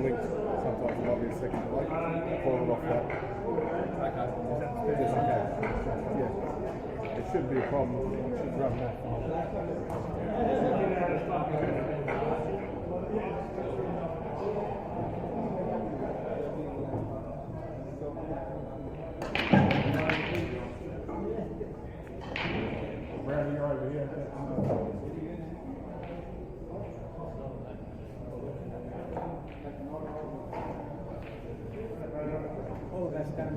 linked. Sometimes it might be a second delay. Call it off that. Just okay. Yeah. It shouldn't be a problem. It should run that. Brownie, you're over here. Oh, that's done.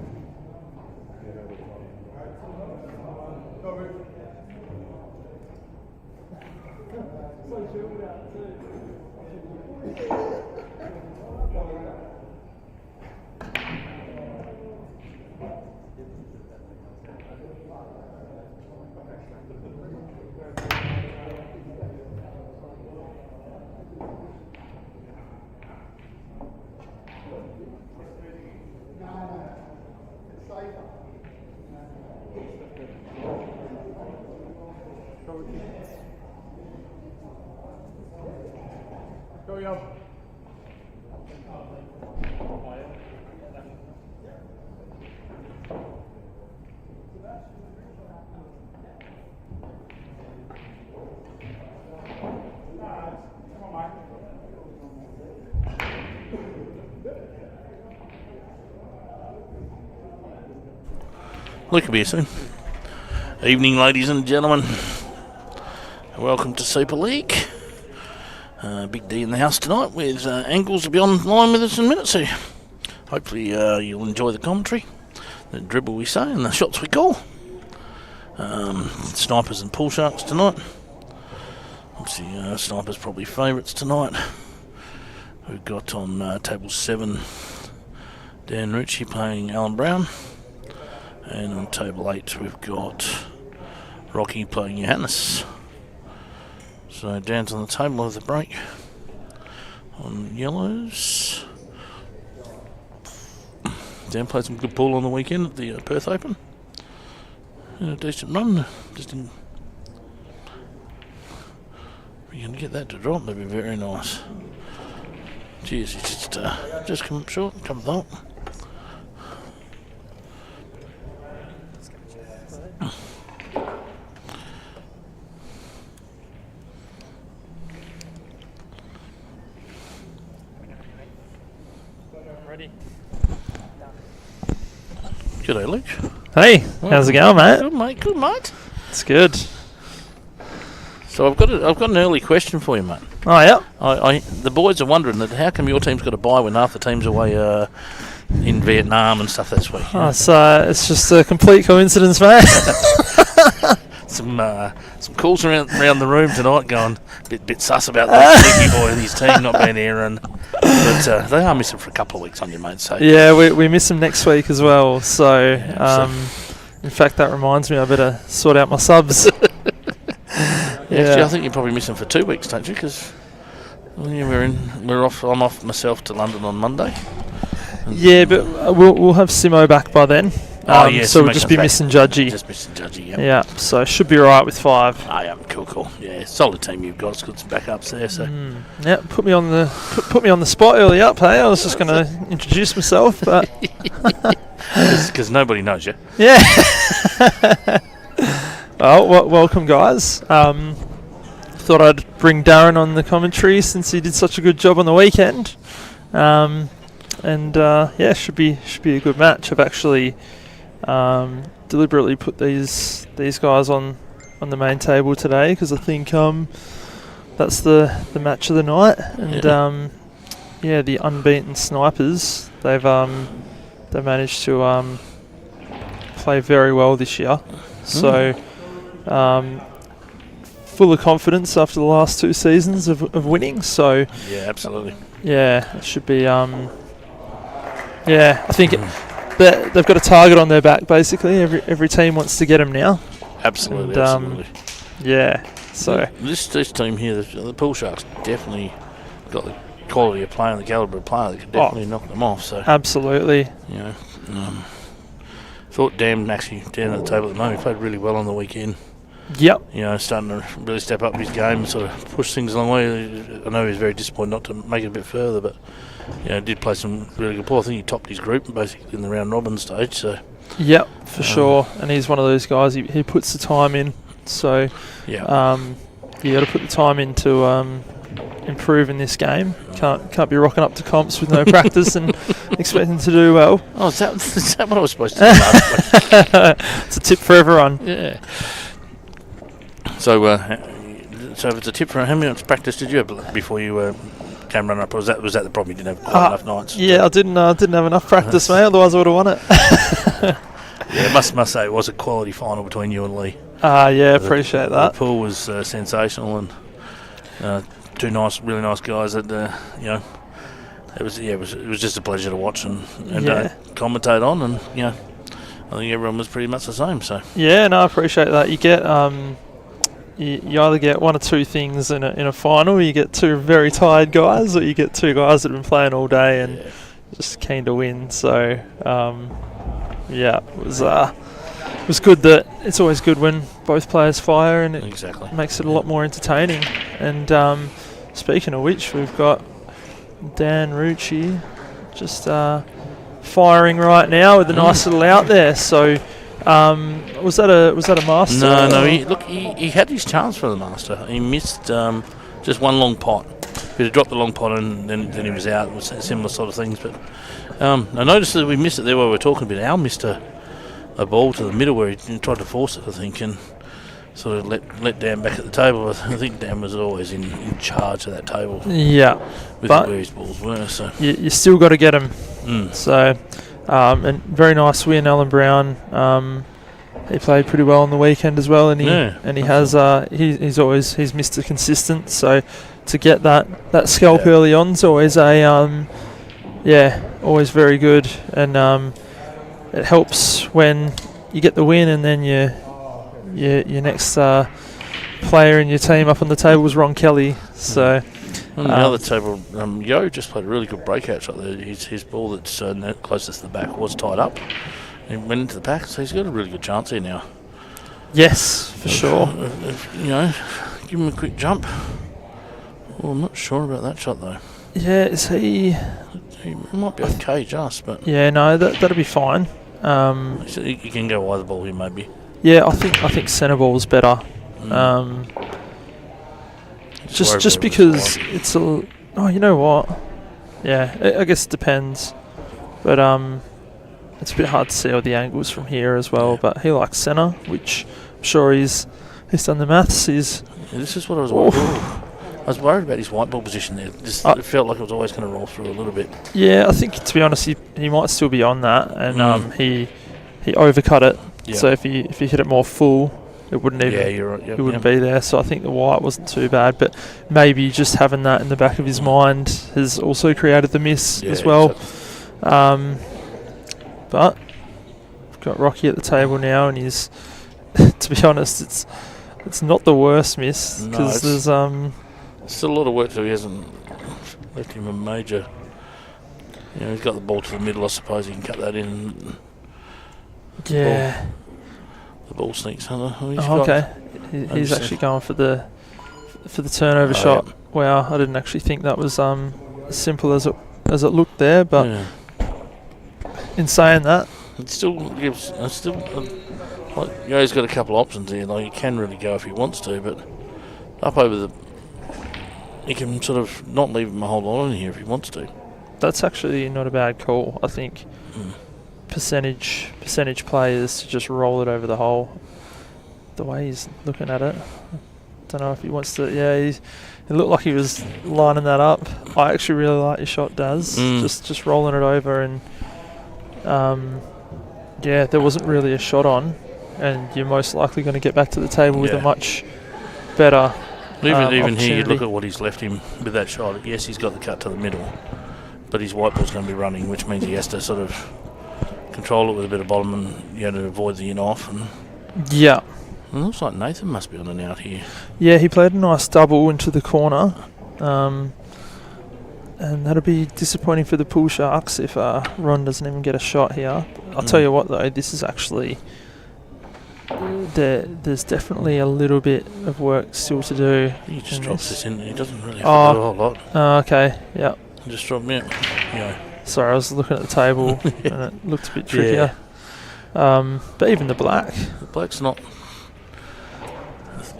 Go, yo. Look at me soon. Evening, ladies and gentlemen. Welcome to Superleague. Big D in the house tonight with Angles will be online with us in minutes here. Hopefully you'll enjoy the commentary, the dribble we say and the shots we call. Snipers and pool sharks tonight. Obviously snipers probably favourites tonight. We've got on table 7 Dan Ritchie playing Alan Brown. And on table 8 we've got Rocky playing Johannes. So Dan's on the table with the break on yellows. Dan played some good pool on the weekend at the Perth Open. And a decent run. Just didn't. If you can get that to drop, that'd be very nice. Cheers, he's just come up short, come up. G'day, Luke. Hey, how's it going, mate? Good, mate. Good, mate. It's good. So I've got an early question for you, mate. Oh, yeah? The boys are wondering that how come your team's got a bye when half the team's away in Vietnam and stuff this week? Oh, so it's just a complete coincidence, mate. Some calls around the room tonight going a bit sus about that Nicky boy and his team not being here, but they are missing for a couple of weeks on you, mate. So yeah, we miss them next week as well. So, in fact, that reminds me I better sort out my subs. Actually, I think you're probably missing for 2 weeks, don't you? Because we're off. I'm off myself to London on Monday. Yeah, but we'll have Simo back by then. So we'll just be missing Judgy. Just missing Judgy, yeah. Yeah, so should be right with 5. Oh, yeah, cool. Yeah, solid team you've got. It's got some backups there. So yeah, put me on the spot early up. Hey, I was just going to introduce myself, but because nobody knows you. Yeah. Well, welcome, guys. Thought I'd bring Darren on the commentary since he did such a good job on the weekend. Should be a good match. I've actually deliberately put these guys on the main table today because I think that's the match of the night. And the unbeaten snipers, they've managed to play very well this year. So full of confidence after the last 2 seasons of winning. So yeah, absolutely. Yeah, it should be. I think they've got a target on their back. Basically, every team wants to get them now. Absolutely, absolutely. Yeah. So this team here, the Pool Sharks, definitely got the quality of player and the calibre of player that could definitely knock them off. So absolutely. You know, thought Dan at the table at the moment, he played really well on the weekend. Yep. You know, starting to really step up his game and sort of push things along the way. I know he was very disappointed not to make it a bit further, but did play some really good ball. I think he topped his group basically in the round robin stage. So yep, for sure. And he's one of those guys. He puts the time in. So you got to put the time in to improve in this game. Can't be rocking up to comps with no practice and expecting to do well. Oh, is that what I was supposed to do? It's a tip for everyone. Yeah. So if it's a tip for how many months practice did you have before you came running up? Or was that the problem? You didn't have quite enough nights? Yeah, I didn't have enough practice, mate. Otherwise, I would have won it. Yeah, must say it was a quality final between you and Lee. Yeah, appreciate that. The pool was sensational, and two really nice guys that it was just a pleasure to watch and commentate on, and I think everyone was pretty much the same. So yeah, no, I appreciate that. You get you either get one or two things in a final. You get two very tired guys, or you get two guys that have been playing all day and just keen to win. So it was good. That it's always good when both players fire, and it makes it a lot more entertaining. And speaking of which, we've got Dan Rucci just firing right now with a nice little out there. So was that a master? No. He had his chance for the master. He missed just one long pot. He dropped the long pot and then he was out. It was similar sort of things. But I noticed that we missed it there while we were talking about. Al missed a ball to the middle where he tried to force it, I think, and sort of let Dan back at the table. I think Dan was always in charge of that table. Yeah, with where his balls were. So you still got to get him. So and very nice win, Alan Brown. He played pretty well on the weekend as well, and he has he's Mr. Consistent. So to get that scalp early on is always always very good, and it helps when you get the win, and then your next player in your team up on the table was Ron Kelly. So on the other table, Yo just played a really good breakout shot there. His ball that's closest to the back was tied up. He went into the back, so he's got a really good chance here now. Yes, for sure. Give him a quick jump. Well, I'm not sure about that shot though. Yeah, is he? He might be okay, just but. Yeah, no, that'll be fine. He can go either ball here, maybe. Yeah, I think centre ball's better. Just because it's a. Oh, you know what? Yeah, I guess it depends, but it's a bit hard to see all the angles from here as well. Yeah. But he likes centre, which I'm sure he's done the maths. This is what I was worried about. I was worried about his white ball position there. It felt like it was always going to roll through a little bit. Yeah, I think, to be honest, he might still be on that, and he overcut it. Yeah. So if he hit it more full, it wouldn't even it wouldn't be there. So I think the white wasn't too bad, but maybe just having that in the back of his mind has also created the miss as well. Exactly. But we've got Rocky at the table now, and he's to be honest, it's not the worst miss because there's still a lot of work to do. He hasn't left him a major. He's got the ball to the middle. I suppose he can cut that in. Yeah. The ball sneaks. Okay. He's actually going for the turnover shot. Yeah. Wow, I didn't actually think that was as simple as it looked there. But in saying that, it still gives. He's got a couple of options here. Like he can really go if he wants to, but up over the. He can sort of not leave him a whole lot in here if he wants to. That's actually not a bad call. I think percentage players to just roll it over the hole. The way he's looking at it, don't know if he wants to. Yeah, it looked like he was lining that up. I actually really like your shot, Daz. Just rolling it over, and there wasn't really a shot on, and you're most likely going to get back to the table with a much better. Even here, you look at what he's left him with that shot. Yes, he's got the cut to the middle, but his white ball's going to be running, which means he has to sort of control it with a bit of bottom and to avoid the in-off. Yeah. It looks like Nathan must be on an out here. Yeah, he played a nice double into the corner. And that'll be disappointing for the Pool Sharks if Ron doesn't even get a shot here. I'll tell you what, though, this is actually... There's definitely a little bit of work still to do. He just drops this in. He doesn't really have to do a whole lot. Okay, yeah. Just drop me out. Yeah. Sorry, I was looking at the table and it looked a bit trickier. But even the black. The black's not.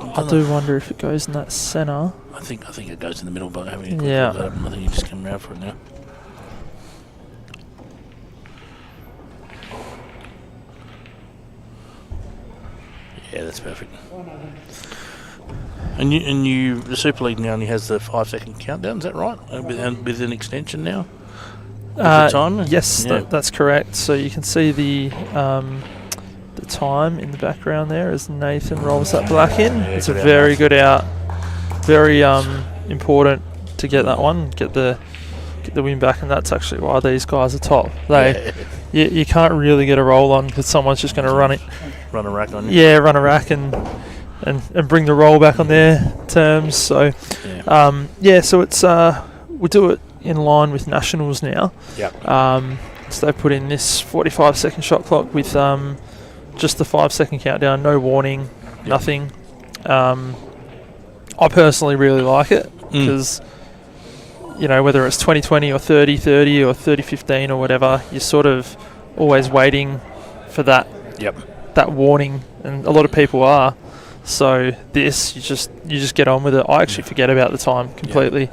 I do wonder if it goes in that centre. I think it goes in the middle, but having a quick Yeah. look at it, I think you just come around for it now. Yeah, that's perfect. And the Super League now only has the 5-second countdown. Is that right? With an extension now. With the timer? Yes, Yeah. that's correct. So you can see the time in the background there as Nathan rolls that black in. Yeah, it's a good out, very nice. good out. Very important to get that one. Get the win back, and that's actually why these guys are top. You can't really get a roll on because someone's just going to run Run a rack on you. Yeah, run a rack and bring the roll back on their terms. So so it's we do it in line with Nationals now. Yep. So they put in this 45-second shot clock with just the 5-second countdown, no warning, nothing. I personally really like it because whether it's 20-20 or 30-30 or 30-15 or whatever, you're sort of always waiting for that. Yep. That warning, and a lot of people are. So this, you just get on with it. I actually forget about the time completely,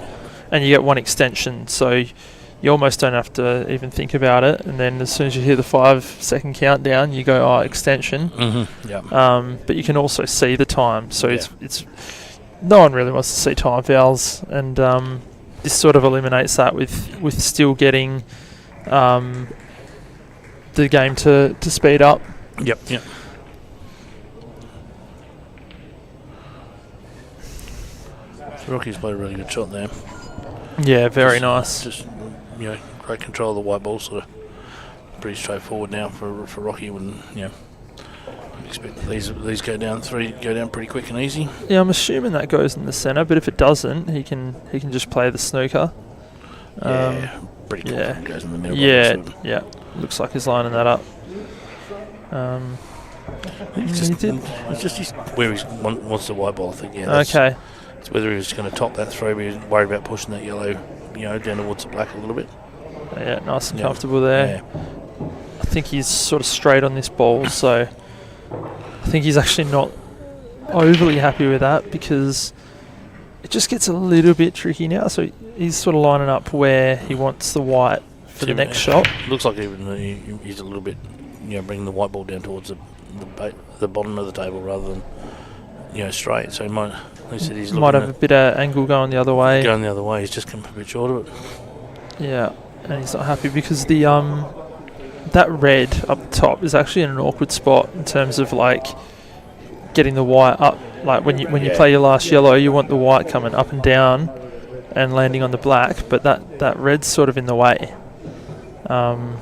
and you get one extension, so you almost don't have to even think about it. And then as soon as you hear the 5-second countdown, you go, extension. Mm-hmm. Yep. But you can also see the time, so it's no one really wants to see time fouls, and this sort of eliminates that with still getting the game to speed up. Yep. Rocky's played a really good shot there. Yeah, very nice. Just great control of the white ball, sort of pretty straightforward now for Rocky. When I expect that these go down pretty quick and easy. Yeah, I'm assuming that goes in the centre, but if it doesn't, he can just play the snooker. Pretty cool. It goes in the middle. Yeah. Looks like he's lining that up. It's just where he wants the white ball, I think. Yeah. Okay. It's whether he's going to top that throw, but he's worried about pushing that yellow, down towards the black a little bit. Yeah, nice and comfortable there. Yeah. I think he's sort of straight on this ball, so I think he's actually not overly happy with that because it just gets a little bit tricky now. So he's sort of lining up where he wants the white for the next shot. Looks like even he's a little bit, bringing the white ball down towards the bottom of the table rather than, straight. So he might. He said he's might have a bit of angle going the other way. Going the other way, he's just come a bit short of it. Yeah, and he's not happy because the that red up the top is actually in an awkward spot in terms of like getting the white up. Like when you play your last yellow, you want the white coming up and down and landing on the black, but that red's sort of in the way. So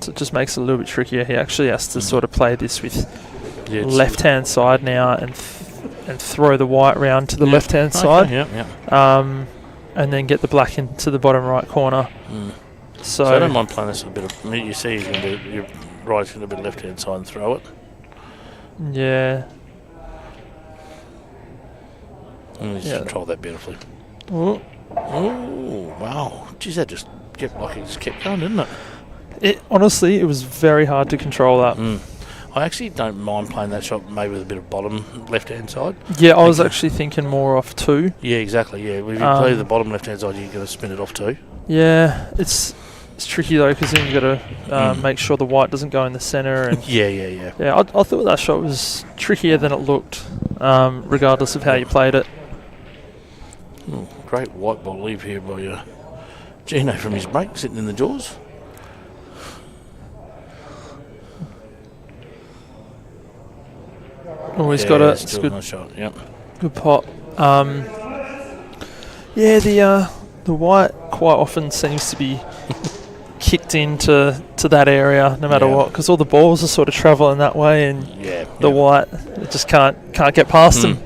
it just makes it a little bit trickier. He actually has to sort of play this with left-hand side now and throw the white round to the left-hand side. And then get the black into the bottom right corner. So I don't mind playing this a bit of. You see, he's going to do your right's going to be left-hand side and throw it. Yeah. And he's controlled that beautifully. Ooh. Oh wow! Geez, that just kept going, didn't it? Honestly, it was very hard to control that. I actually don't mind playing that shot maybe with a bit of bottom left-hand side. Yeah, I was actually thinking more off two. Yeah, exactly. Yeah, if you play the bottom left-hand side, you're going to spin it off two. Yeah, it's tricky though because then you got to make sure the white doesn't go in the centre. And Yeah. I thought that shot was trickier than it looked, regardless of how you played it. Great white ball leave here by Gino from his break, sitting in the jaws. Always got it. It's good. Nice shot. Yep. Good pot. The white quite often seems to be kicked into that area no matter what, because all the balls are sort of travelling that way, and the white it just can't get past them.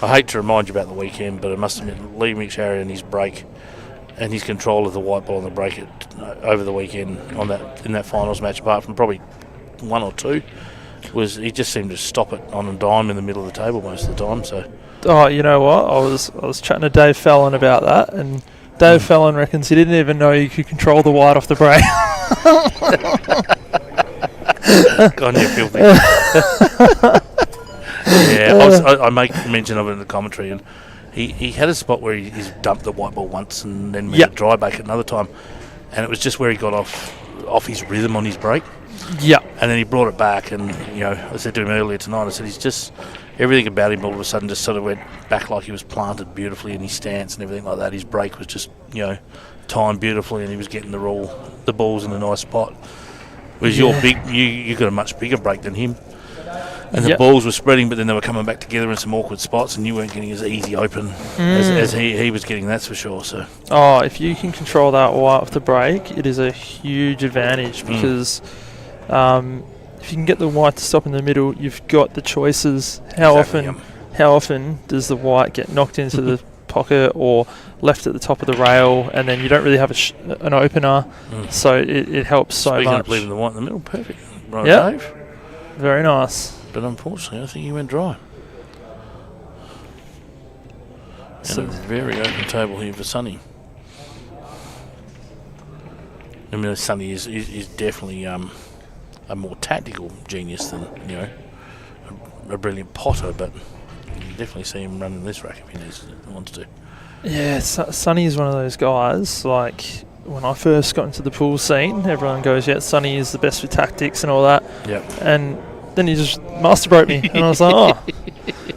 I hate to remind you about the weekend, but I must admit Lee McSharry and his break and his control of the white ball and the break over the weekend in that finals match, apart from probably one or two, was he just seemed to stop it on a dime in the middle of the table most of the time. So, you know what? I was chatting to Dave Fallon about that, and Dave Fallon reckons he didn't even know you could control the wide off the break. God, you filthy. Yeah, I make mention of it in the commentary, and he had a spot where he's dumped the white ball once and then made a dry bake another time, and it was just where he got off his rhythm on his break. Yeah. And then he brought it back, and I said to him earlier tonight, I said he's just everything about him all of a sudden just sort of went back like he was planted beautifully in his stance and everything like that. His break was just timed beautifully, and he was getting the balls in a nice spot. Whereas you're big, you got a much bigger break than him. And the balls were spreading, but then they were coming back together in some awkward spots, and you weren't getting as easy open as he was getting, that's for sure. So, if you can control that white off the break, it is a huge advantage because if you can get the white to stop in the middle, you've got the choices. How often does the white get knocked into the pocket or left at the top of the rail, and then you don't really have an opener, so it helps so much. Speaking of leaving the white in the middle, perfect. Right, Dave. Very nice. But unfortunately, I think he went dry. And a very open table here for Sonny. I mean, Sonny is definitely a more tactical genius than a brilliant potter, but you can definitely see him running this rack if he wants to. Yeah, Sonny is one of those guys. Like when I first got into the pool scene, everyone goes, "Yeah, Sonny is the best for tactics and all that." Yep. And then he just master broke me, and I was like, "Oh,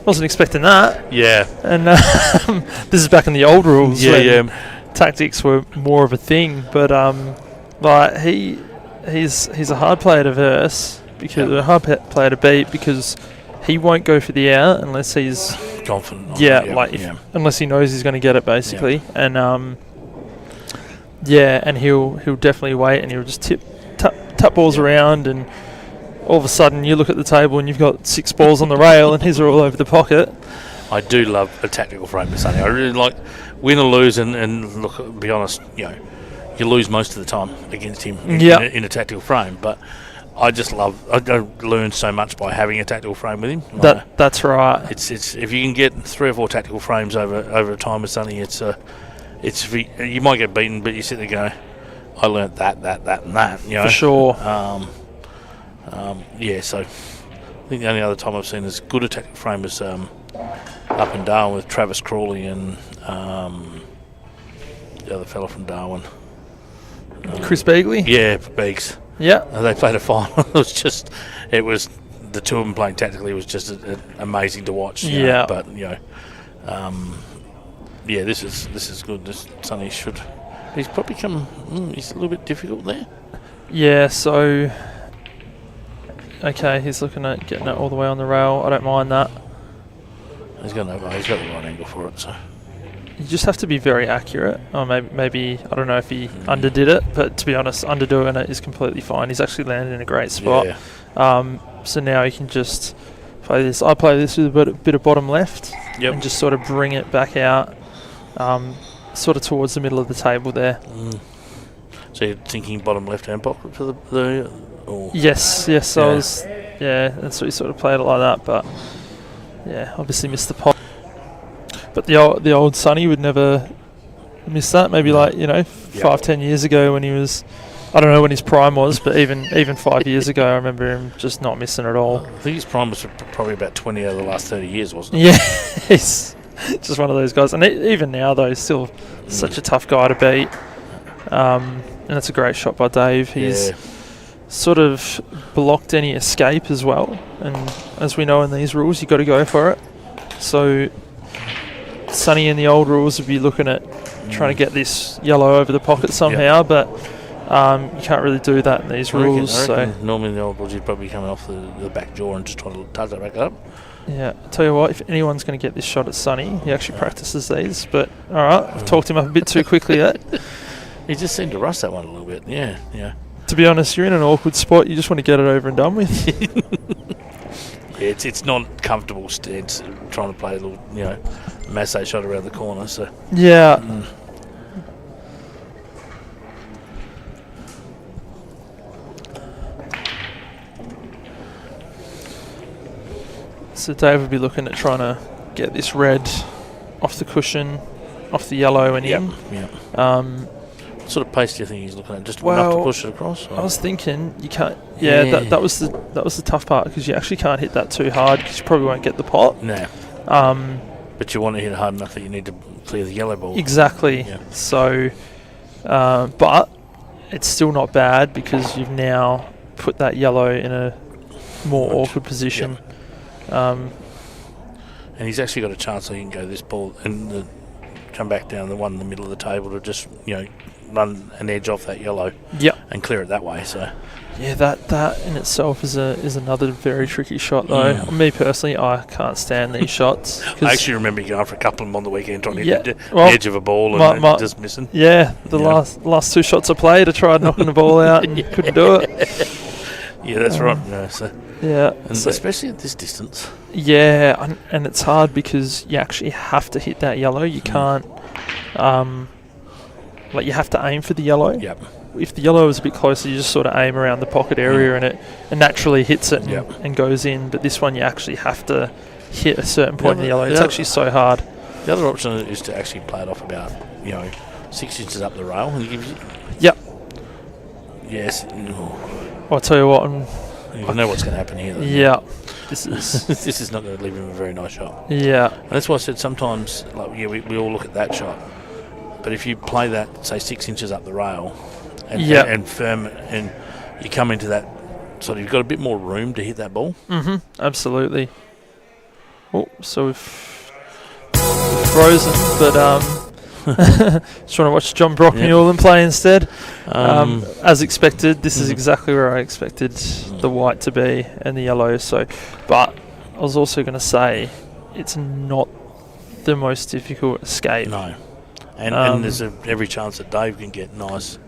wasn't expecting that." Yeah. And this is back in the old rules. Yeah. Tactics were more of a thing, but like he's a hard player to verse because a hard player to beat because he won't go for the out unless he's confident. Unless he knows he's going to get it basically, and and he'll definitely wait and he'll just tap balls around, and all of a sudden you look at the table and you've got 6 balls on the rail and his are all over the pocket. I do love a tactical frame with Sonny. I really like win or lose, and look, be honest, you lose most of the time against him in a tactical frame, but I learned so much by having a tactical frame with him. That's right. It's if you can get 3 or 4 tactical frames over a time with Sonny, you might get beaten, but you sit there going, I learnt that, and that. For sure. So I think the only other time I've seen as good a tactical frame was up in Darwin with Travis Crawley and the other fella from Darwin. Chris Beagley? Yeah, Beags. Yeah. They played a final. it was the two of them playing tactically was just amazing to watch. Yeah. But this is good. This Sonny he's probably he's a little bit difficult there. Yeah, so okay, he's looking at getting it all the way on the rail. I don't mind that. He's got the right angle for it, so you just have to be very accurate. Or maybe I don't know if he underdid it, but to be honest, underdoing it is completely fine. He's actually landed in a great spot. Yeah. So now he can just play this. I play this with a bit of bottom left, and just sort of bring it back out, sort of towards the middle of the table there. So you're thinking bottom left-hand pocket for the Yes. Yeah. That's what he sort of played it like that, but obviously missed the pot. But the old Sonny would never miss that. Maybe 5-10 years ago when he was, I don't know when his prime was, but even 5 years ago, I remember him just not missing at all. I think his prime was probably about 20 out of the last 30 years, wasn't it? Yeah, he's just one of those guys. And even now, though, he's still such a tough guy to beat. And that's a great shot by Dave. He's sort of blocked any escape as well. And as we know in these rules, you've got to go for it. So Sonny in the old rules would be looking at trying to get this yellow over the pocket somehow, but you can't really do that in these rules. I reckon normally in the old rules you'd probably be coming off the back jaw and just try to touch that back up. Yeah, I'll tell you what, if anyone's going to get this shot at Sonny, he actually practices these, but alright, I've talked him up a bit too quickly there. He just seemed to rust that one a little bit, yeah. To be honest, you're in an awkward spot, you just want to get it over and done with. It's not comfortable stance trying to play a little, massage shot around the corner. So yeah. So Dave would be looking at trying to get this red off the cushion off the yellow and in. Yeah. What sort of pace do you think he's looking at? Just enough to push it across? Or? I was thinking you can't. Yeah, that was the tough part because you actually can't hit that too hard because you probably won't get the pot. No. But you want to hit it hard enough that you need to clear the yellow ball. Exactly. Yeah. So, but it's still not bad because you've now put that yellow in a more awkward position. Yep. And he's actually got a chance that he can go this ball and come back down the one in the middle of the table to just, run an edge off that yellow. Yep. And clear it that way. So. Yeah, that in itself is another very tricky shot though. Me personally, I can't stand these shots. I actually remember going for a couple of them on the weekend trying to hit the edge of a ball and just missing. Yeah, the last two shots I played, I tried knocking the ball out and couldn't do it. Yeah, that's right. And especially at this distance. Yeah, and it's hard because you actually have to hit that yellow. You can't, you have to aim for the yellow. Yep. If the yellow is a bit closer, you just sort of aim around the pocket area and it naturally hits it and goes in. But this one, you actually have to hit a certain point in the yellow. It's actually so hard. The other option is to actually play it off about 6 inches up the rail. And yep. Yes. I'll tell you what. You know what's going to happen here. Yeah. This is this is not going to leave him a very nice shot. Yeah. And that's why I said sometimes, we all look at that shot. But if you play that, say, 6 inches up the rail and firm, and you come into that, sort of, you've got a bit more room to hit that ball. Mm-hmm. Absolutely. Oh, so we've frozen, but just trying to watch John Brock Newland play instead. As expected, this is exactly where I expected the white to be and the yellow. So, but I was also going to say it's not the most difficult escape. No. And there's every chance that Dave can get nice.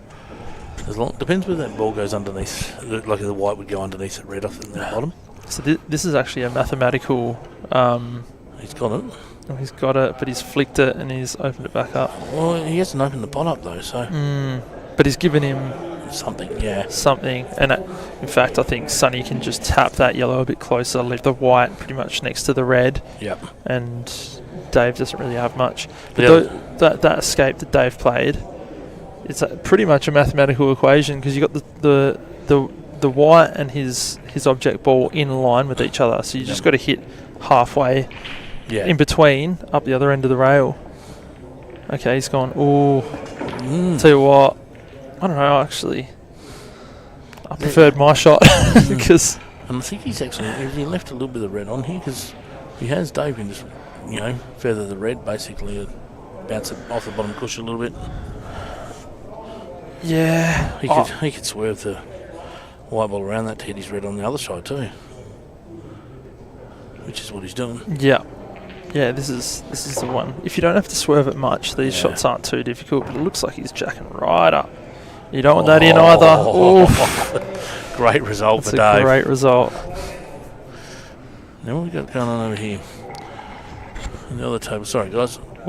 Depends where that ball goes underneath. Like the white would go underneath the red, I think, the bottom. So this is actually a mathematical. He's got it. He's got it, but he's flicked it and he's opened it back up. Well, he hasn't opened the pot up though, so. But he's given him something, yeah. Something, and in fact, I think Sonny can just tap that yellow a bit closer, leave the white pretty much next to the red. Yep. And Dave doesn't really have much. But that escape that Dave played, it's pretty much a mathematical equation because you got the white and his object ball in line with each other. So you just got to hit halfway in between up the other end of the rail. Okay, he's gone. Oh, tell you what, I don't know. Actually, I preferred my shot because. And I think he's actually he left a little bit of red on here because he has Dave can just feather the red basically, bounce it off the bottom cushion a little bit. Yeah, he could swerve the white ball around that to hit his red on the other side too, which is what he's doing. Yeah, this is the one. If you don't have to swerve it much, these shots aren't too difficult. But it looks like he's jacking right up. You don't want that in either. Great result for Dave. That's a great result. Now what we got going on over here? On the other table. Sorry, guys. I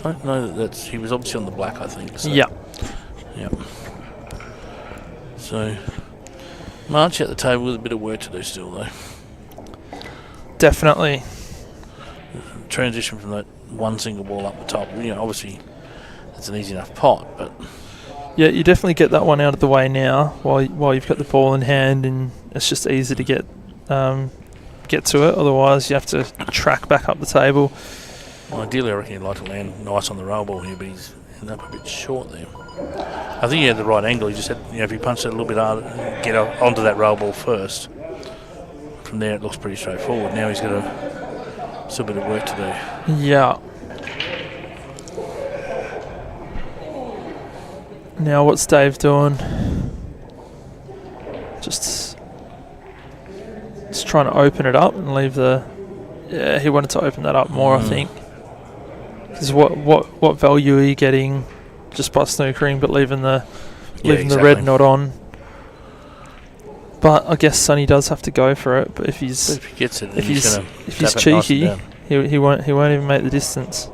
don't know that's. He was obviously on the black, I think. So. Yeah. Yep. So, March at the table with a bit of work to do still, though. Definitely. Transition from that one single ball up the top. Obviously, it's an easy enough pot, but. Yeah, you definitely get that one out of the way now while you've got the ball in hand, and it's just easy to get to it. Otherwise, you have to track back up the table. Well, ideally, I reckon he'd like to land nice on the rail ball here, but he's ended up a bit short there. I think he had the right angle. He just had, if he punched it a little bit harder, get onto that rail ball first. From there, it looks pretty straightforward. Now he's got still a bit of work to do. Yeah. Now, what's Dave doing? Just trying to open it up and leave the. Yeah, he wanted to open that up more, I think. Because what value are you getting just by snookering, but leaving the red not on? But I guess Sonny does have to go for it. But if he gets it, if he's cheeky, nice he won't even make the distance.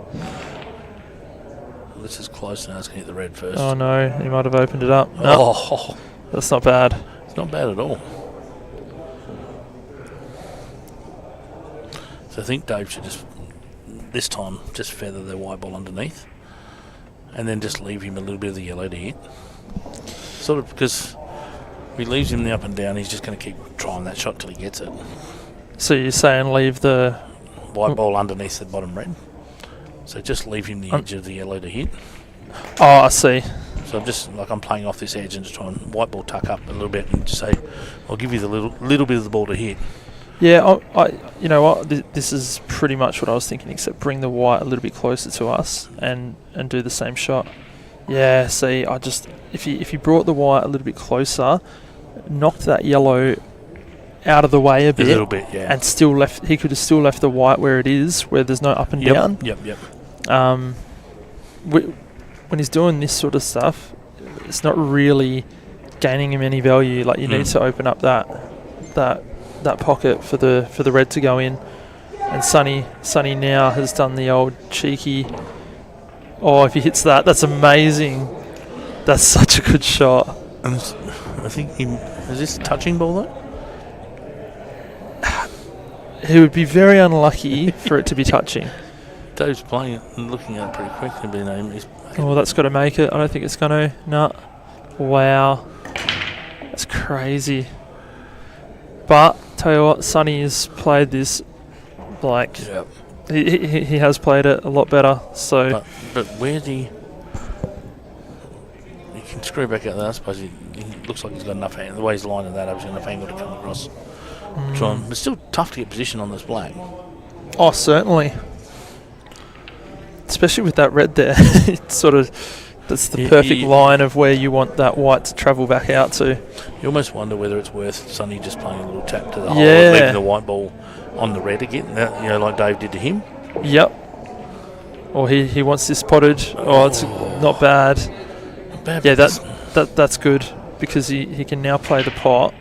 This is close now. It's going to hit the red first. Oh no, he might have opened it up. No, that's not bad. It's not bad at all. So I think Dave should just this time just feather the white ball underneath, and then just leave him a little bit of the yellow to hit. Sort of because if he leaves him the up and down, he's just going to keep trying that shot till he gets it. So you're saying leave the White ball underneath the bottom red. So just leave him the edge of the yellow to hit. Oh, I see. So I'm playing off this edge and just trying white ball tuck up a little bit and just say, I'll give you the little bit of the ball to hit. Yeah, I you know what? This is pretty much what I was thinking, except bring the white a little bit closer to us and do the same shot. Yeah, see, if you brought the white a little bit closer, knocked that yellow out of the way a bit, A little bit, yeah. and he could have still left the white where it is, where there's no up and down. Yep. When he's doing this sort of stuff, it's not really gaining him any value. Like, you need to open up that pocket for the red to go in. And Sonny now has done the old cheeky. Oh, if he hits that, that's amazing. That's such a good shot. And I think is this a touching ball though? He would be very unlucky for it to be touching. Dave's playing it and looking at it pretty quickly. Oh, that's got to make it. I don't think it's going to. No. Wow. That's crazy. But, tell you what, Sonny has played this like... Yep. He has played it a lot better, so... But where's he... You can screw back out there. I suppose he looks like he's got enough angle. The way he's lining that up, he's got enough angle to come across. It's still tough to get position on this black. Oh, certainly. Especially with that red there. It's sort of... That's the perfect line of where you want that white to travel back out to. You almost wonder whether it's worth Sonny just playing a little tap to the hole and leaving the white ball on the red again, like Dave did to him. Yep. Or he wants this potted. Oh, it's not bad. Not bad. Yeah, that's good because he can now play the pot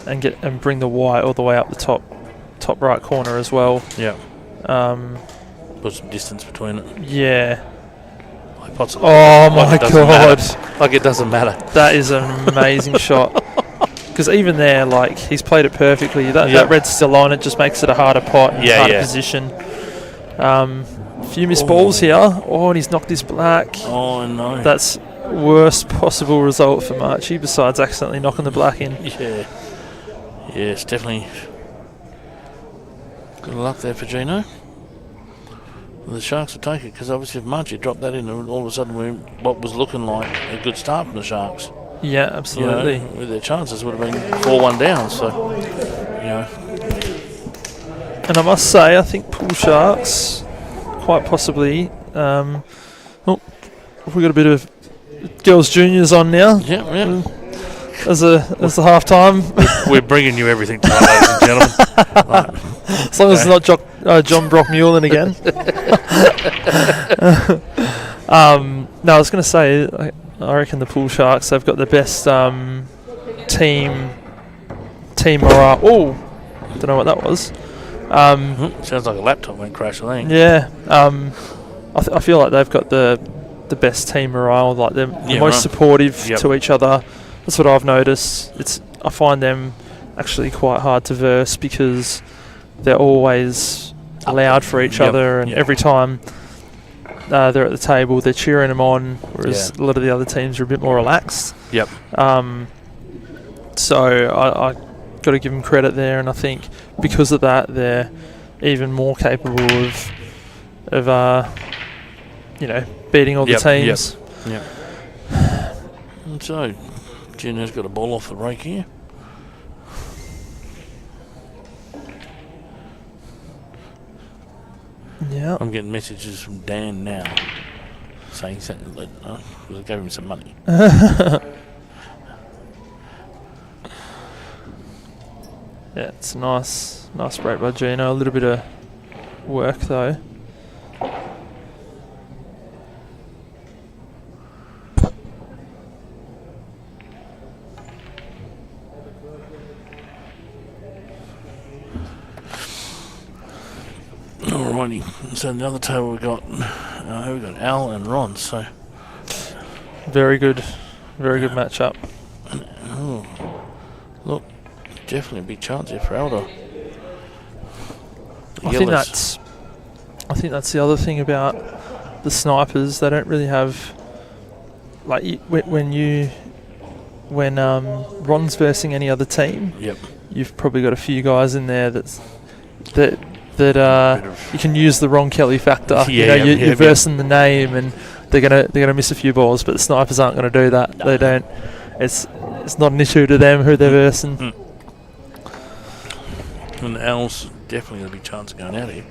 and bring the white all the way up the top right corner as well. Yeah. Put some distance between it. Yeah. Oh my God! Like it doesn't matter. That is an amazing shot. Because even there, like, he's played it perfectly. That red's still on. It just makes it a harder pot and harder position. Few missed balls here. Oh, and he's knocked this black. Oh no! That's worst possible result for Marchie, besides accidentally knocking the black in. Yeah. Yeah, it's definitely good luck there for Gino. The Sharks will take it because obviously if Marchie dropped that in, all of a sudden what was looking like a good start from the Sharks. Yeah, absolutely. With their chances would have been 4-1 down. So, And I must say, I think Pool Sharks, quite possibly. We got a bit of girls' juniors on now. Yeah. As the half time. We're bringing you everything tonight, ladies and gentlemen. As long as it's not John Brock-Mullen again. No, I was going to say, I reckon the Pool Sharks, they've got the best team morale. Oh, don't know what that was. Sounds like a laptop went crash, I think. Yeah. I feel like they've got the best team morale. Like they're the most supportive to each other. That's what I've noticed. I find them actually quite hard to verse because they're always loud for each other, and every time they're at the table, they're cheering them on, whereas a lot of the other teams are a bit more relaxed. Yep. So I got to give them credit there, and I think because of that, they're even more capable of beating all the teams. Yep. And so, Gino's got a ball off the break here. Yeah. I'm getting messages from Dan now saying something like, because I gave him some money. Yeah, it's nice break by Gino. A little bit of work though. Alrighty, so the other table we got Al and Ron. So very good matchup. Look, definitely a big chance here for Aldo. I I think that's the other thing about the snipers. They don't really have, like, when Ron's versing any other team. Yep. You've probably got a few guys in there that you can use the Ron Kelly factor. You're versing the name, and they're gonna miss a few balls, but the snipers aren't going to do that. They don't. It's not an issue to them who they're versing. And the Owls definitely got a big chance of going out here.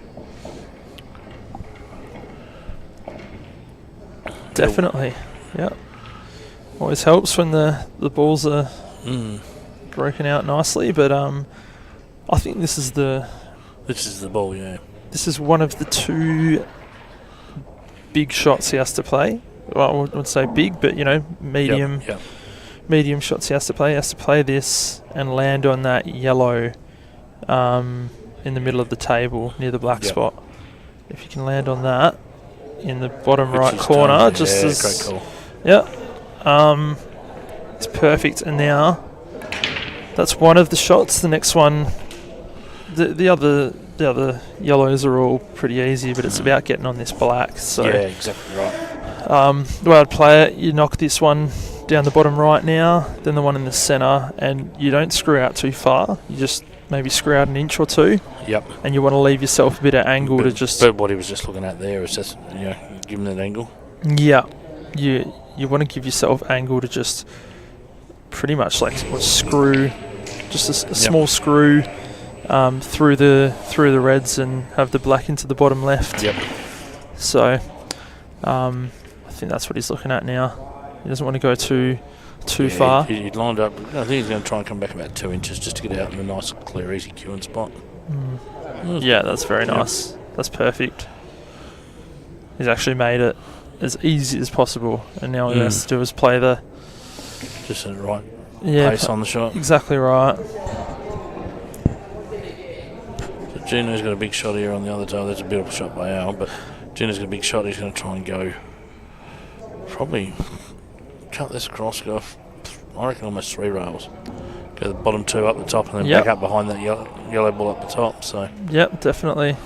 Definitely, yeah. Always helps when the balls are broken out nicely, but I think this is the ball, yeah. This is one of the two big shots he has to play. Well, I wouldn't say big, but medium. Yep. Medium shots he has to play. He has to play this and land on that yellow in the middle of the table near the black spot. If you can land on that in the bottom right corner, great call. Yeah, it's perfect. And now that's one of the shots. The next one, the other yellows are all pretty easy, but it's about getting on this black. So yeah, exactly right. The way I'd play it, you knock this one down the bottom right now, then the one in the centre, and you don't screw out too far. You just maybe screw out an inch or two. Yep. And you want to leave yourself a bit of angle to just. But what he was just looking at there is just give him that angle. Yeah, you want to give yourself angle to just pretty much like screw, just a small screw through the reds and have the black into the bottom left. Yep. So I think that's what he's looking at now. He doesn't want to go too far. He'd lined up. I think he's going to try and come back about 2 inches just to get out in a nice, clear, easy queuing spot. Yeah, that's very nice. That's perfect. He's actually made it as easy as possible, and now all he has to do is play the just the right pace on the shot. Exactly right. So Gino's got a big shot here on the other toe. That's a beautiful shot by Al, but Gino's got a big shot. He's going to try and go probably cut this across, go I reckon almost 3 rails. Go the bottom 2 up the top and then back up behind that yellow ball up the top. So yep, definitely.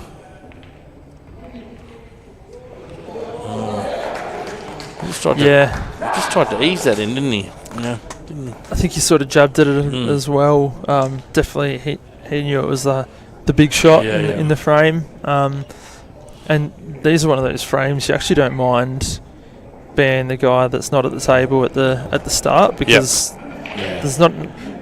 He just tried to ease that in, didn't he? Yeah. I think he sort of jabbed at it as well. Definitely, he knew it was the big shot in the frame. And these are one of those frames you actually don't mind being the guy that's not at the table at the start, because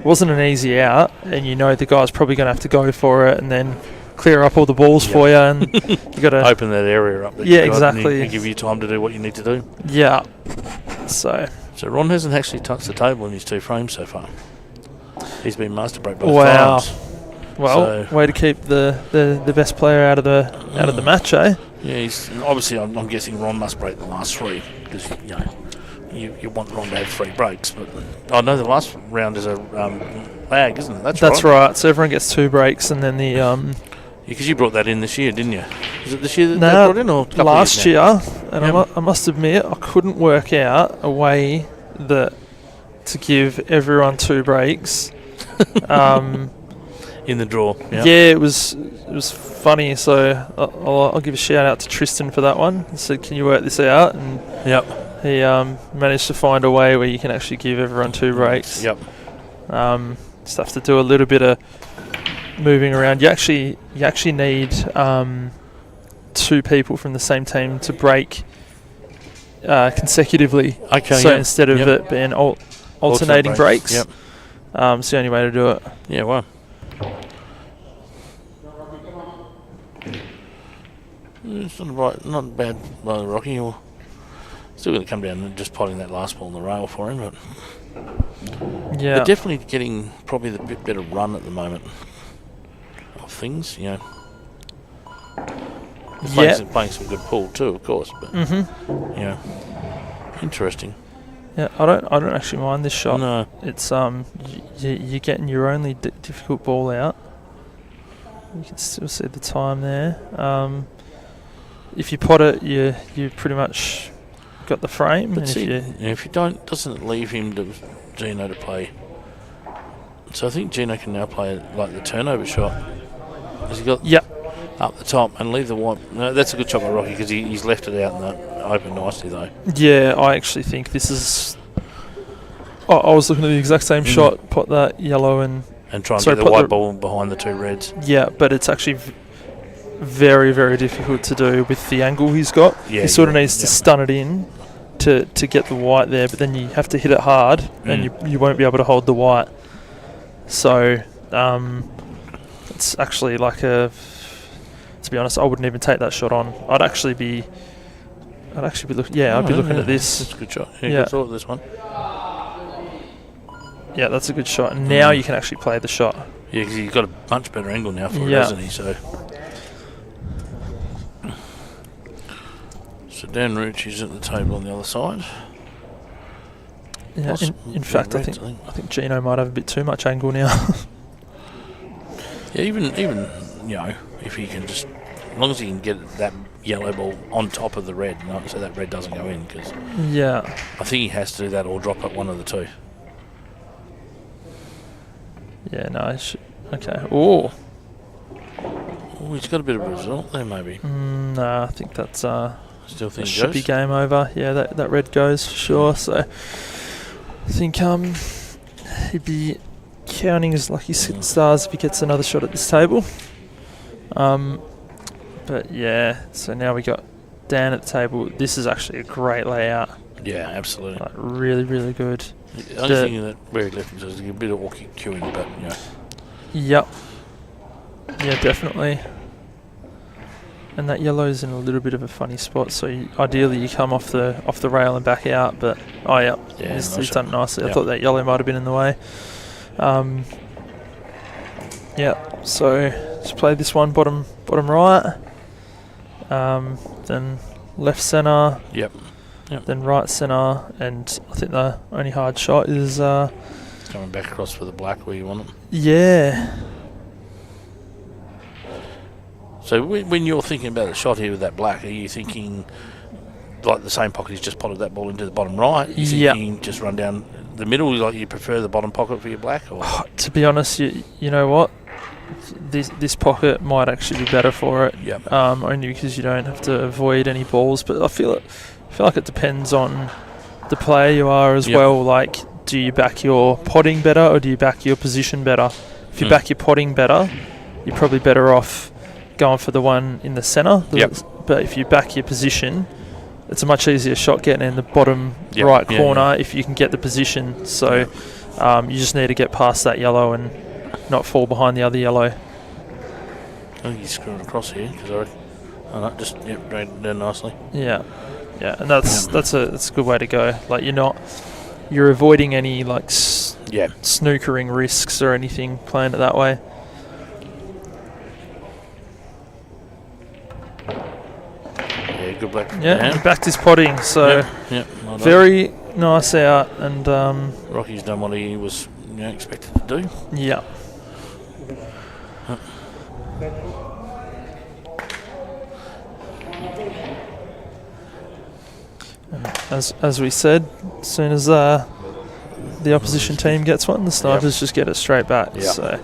wasn't an easy out, and the guy's probably going to have to go for it and then clear up all the balls for you, and you got to open that area up. Exactly. And give you time to do what you need to do. Yeah. So Ron hasn't actually touched the table in his 2 frames so far. He's been master break both times. Well, way to keep the best player out of the match, eh? Yeah, he's obviously. I'm guessing Ron must break the last 3 because you want Ron to have 3 breaks. But I know the last round is a lag, isn't it? That's right. So everyone gets 2 breaks, and then the because you brought that in this year, didn't you? Was it this year that they brought in, or last year? And I must admit, I couldn't work out a way to give everyone 2 breaks. In the draw. Yep. Yeah, it was funny. So I'll give a shout out to Tristan for that one. He said, "Can you work this out?" And he managed to find a way where you can actually give everyone 2 breaks. Yep. Just have to do a little bit of moving around. You actually need 2 people from the same team to break consecutively. Okay. So instead of it being alternating breaks, it's the only way to do it. Yeah. Wow. It's not bad by Rocky. You're still going to come down and just potting that last ball on the rail for him, but they're definitely getting probably the bit better run at the moment of things. Playing some good pool too, of course. But interesting. Yeah, I don't actually mind this shot. No, it's you're getting your only difficult ball out. You can still see the time there. If you pot it, you pretty much got the frame. But and if you don't, doesn't it leave him to Gino to play? So I think Gino can now play like the turnover shot. Has he got? Yep. up the top and leave the white. No, that's a good shot by Rocky because he's left it out in the open nicely though. Yeah, I actually think this is. Oh, I was looking at the exact same shot. Put that yellow and try and get the white ball behind the 2 reds. Yeah, but it's actually very, very difficult to do with the angle he's got. Yeah, he sort of needs to stun it in to get the white there, but then you have to hit it hard and you won't be able to hold the white. So it's actually like to be honest, I wouldn't even take that shot on. I'd actually be looking. Yeah, I'd be looking at this. That's a good shot. Yeah, good shot, this one. Yeah, that's a good shot. And now you can actually play the shot. Yeah, because he's got a much better angle now for it, hasn't he? So Dan Rucci's at the table on the other side. Yeah, in fact, I think Gino might have a bit too much angle now. Yeah, even if he can just, as long as he can get that yellow ball on top of the red, so that red doesn't go in. Because I think he has to do that or drop it one of the 2. Yeah, no, okay. Oh, he's got a bit of a result there, maybe. No, I think that's still think should be game over. Yeah, that red goes for sure. So I think he'd be counting his lucky stars if he gets another shot at this table. But yeah, so now we got Dan at the table. This is actually a great layout. Yeah, absolutely. Like really, really good. The only thing that where he left him is a bit of awkward queuing, but Yep. Yeah, definitely. And that yellow's in a little bit of a funny spot, so ideally you come off the rail and back out, but he's done it nicely. I thought that yellow might have been in the way. So just play this one bottom right, then left centre. Yep. Then right centre, and I think the only hard shot is coming back across for the black where you want them. Yeah. So when you're thinking about the shot here with that black, are you thinking like the same pocket he's just potted that ball into the bottom right? You thinking just run down the middle, like you prefer the bottom pocket for your black? Or? To be honest, you know what? This pocket might actually be better for it. Yep. Only because you don't have to avoid any balls. But I feel like it depends on the player you are as well. Like, do you back your potting better or do you back your position better? If you back your potting better, you're probably better off going for the one in the centre. But if you back your position, it's a much easier shot getting in the bottom right corner if you can get the position. So you just need to get past that yellow and not fall behind the other yellow. I think he's screwing across here because just dragged it down nicely. Yeah, and that's a good way to go. Like you're avoiding any like snookering risks or anything playing it that way. Yeah, good black. Yeah, backed his potting, so well very nice out, and Rocky's done what he was expected to do. Yeah. As we said, as soon as the opposition team gets one, the snipers just get it straight back. So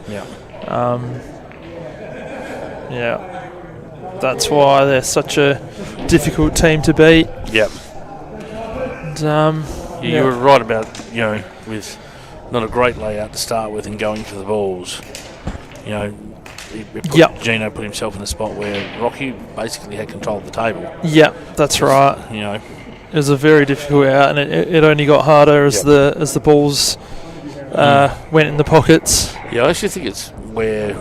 that's why they're such a difficult team to beat. Yep. And, you were right about with not a great layout to start with and going for the balls. Gino put himself in a spot where Rocky basically had control of the table. Yeah, that's right. It was a very difficult out, and it only got harder as the balls went in the pockets. Yeah, I actually think it's where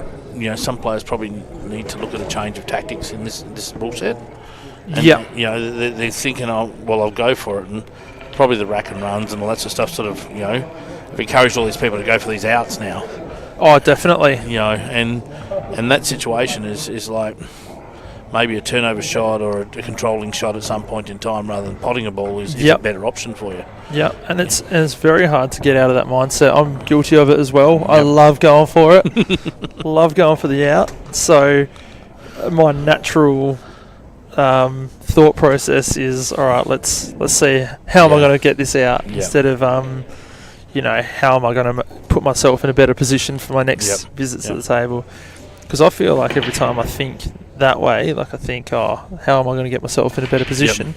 some players probably need to look at a change of tactics in this ball set. And, they're thinking, I'll go for it, and probably the rack and runs and all that sort of stuff sort of have encouraged all these people to go for these outs now. Oh, definitely. And that situation is like maybe a turnover shot or a controlling shot at some point in time rather than potting a ball is a better option for you. Yeah, and it's very hard to get out of that mindset. I'm guilty of it as well. I love going for it. Love going for the out. So my natural thought process is, all right, let's see how am I going to get this out instead of how am I going to put myself in a better position for my next visits to the table. Because I feel like every time I think that way. Like I think, how am I going to get myself in a better position?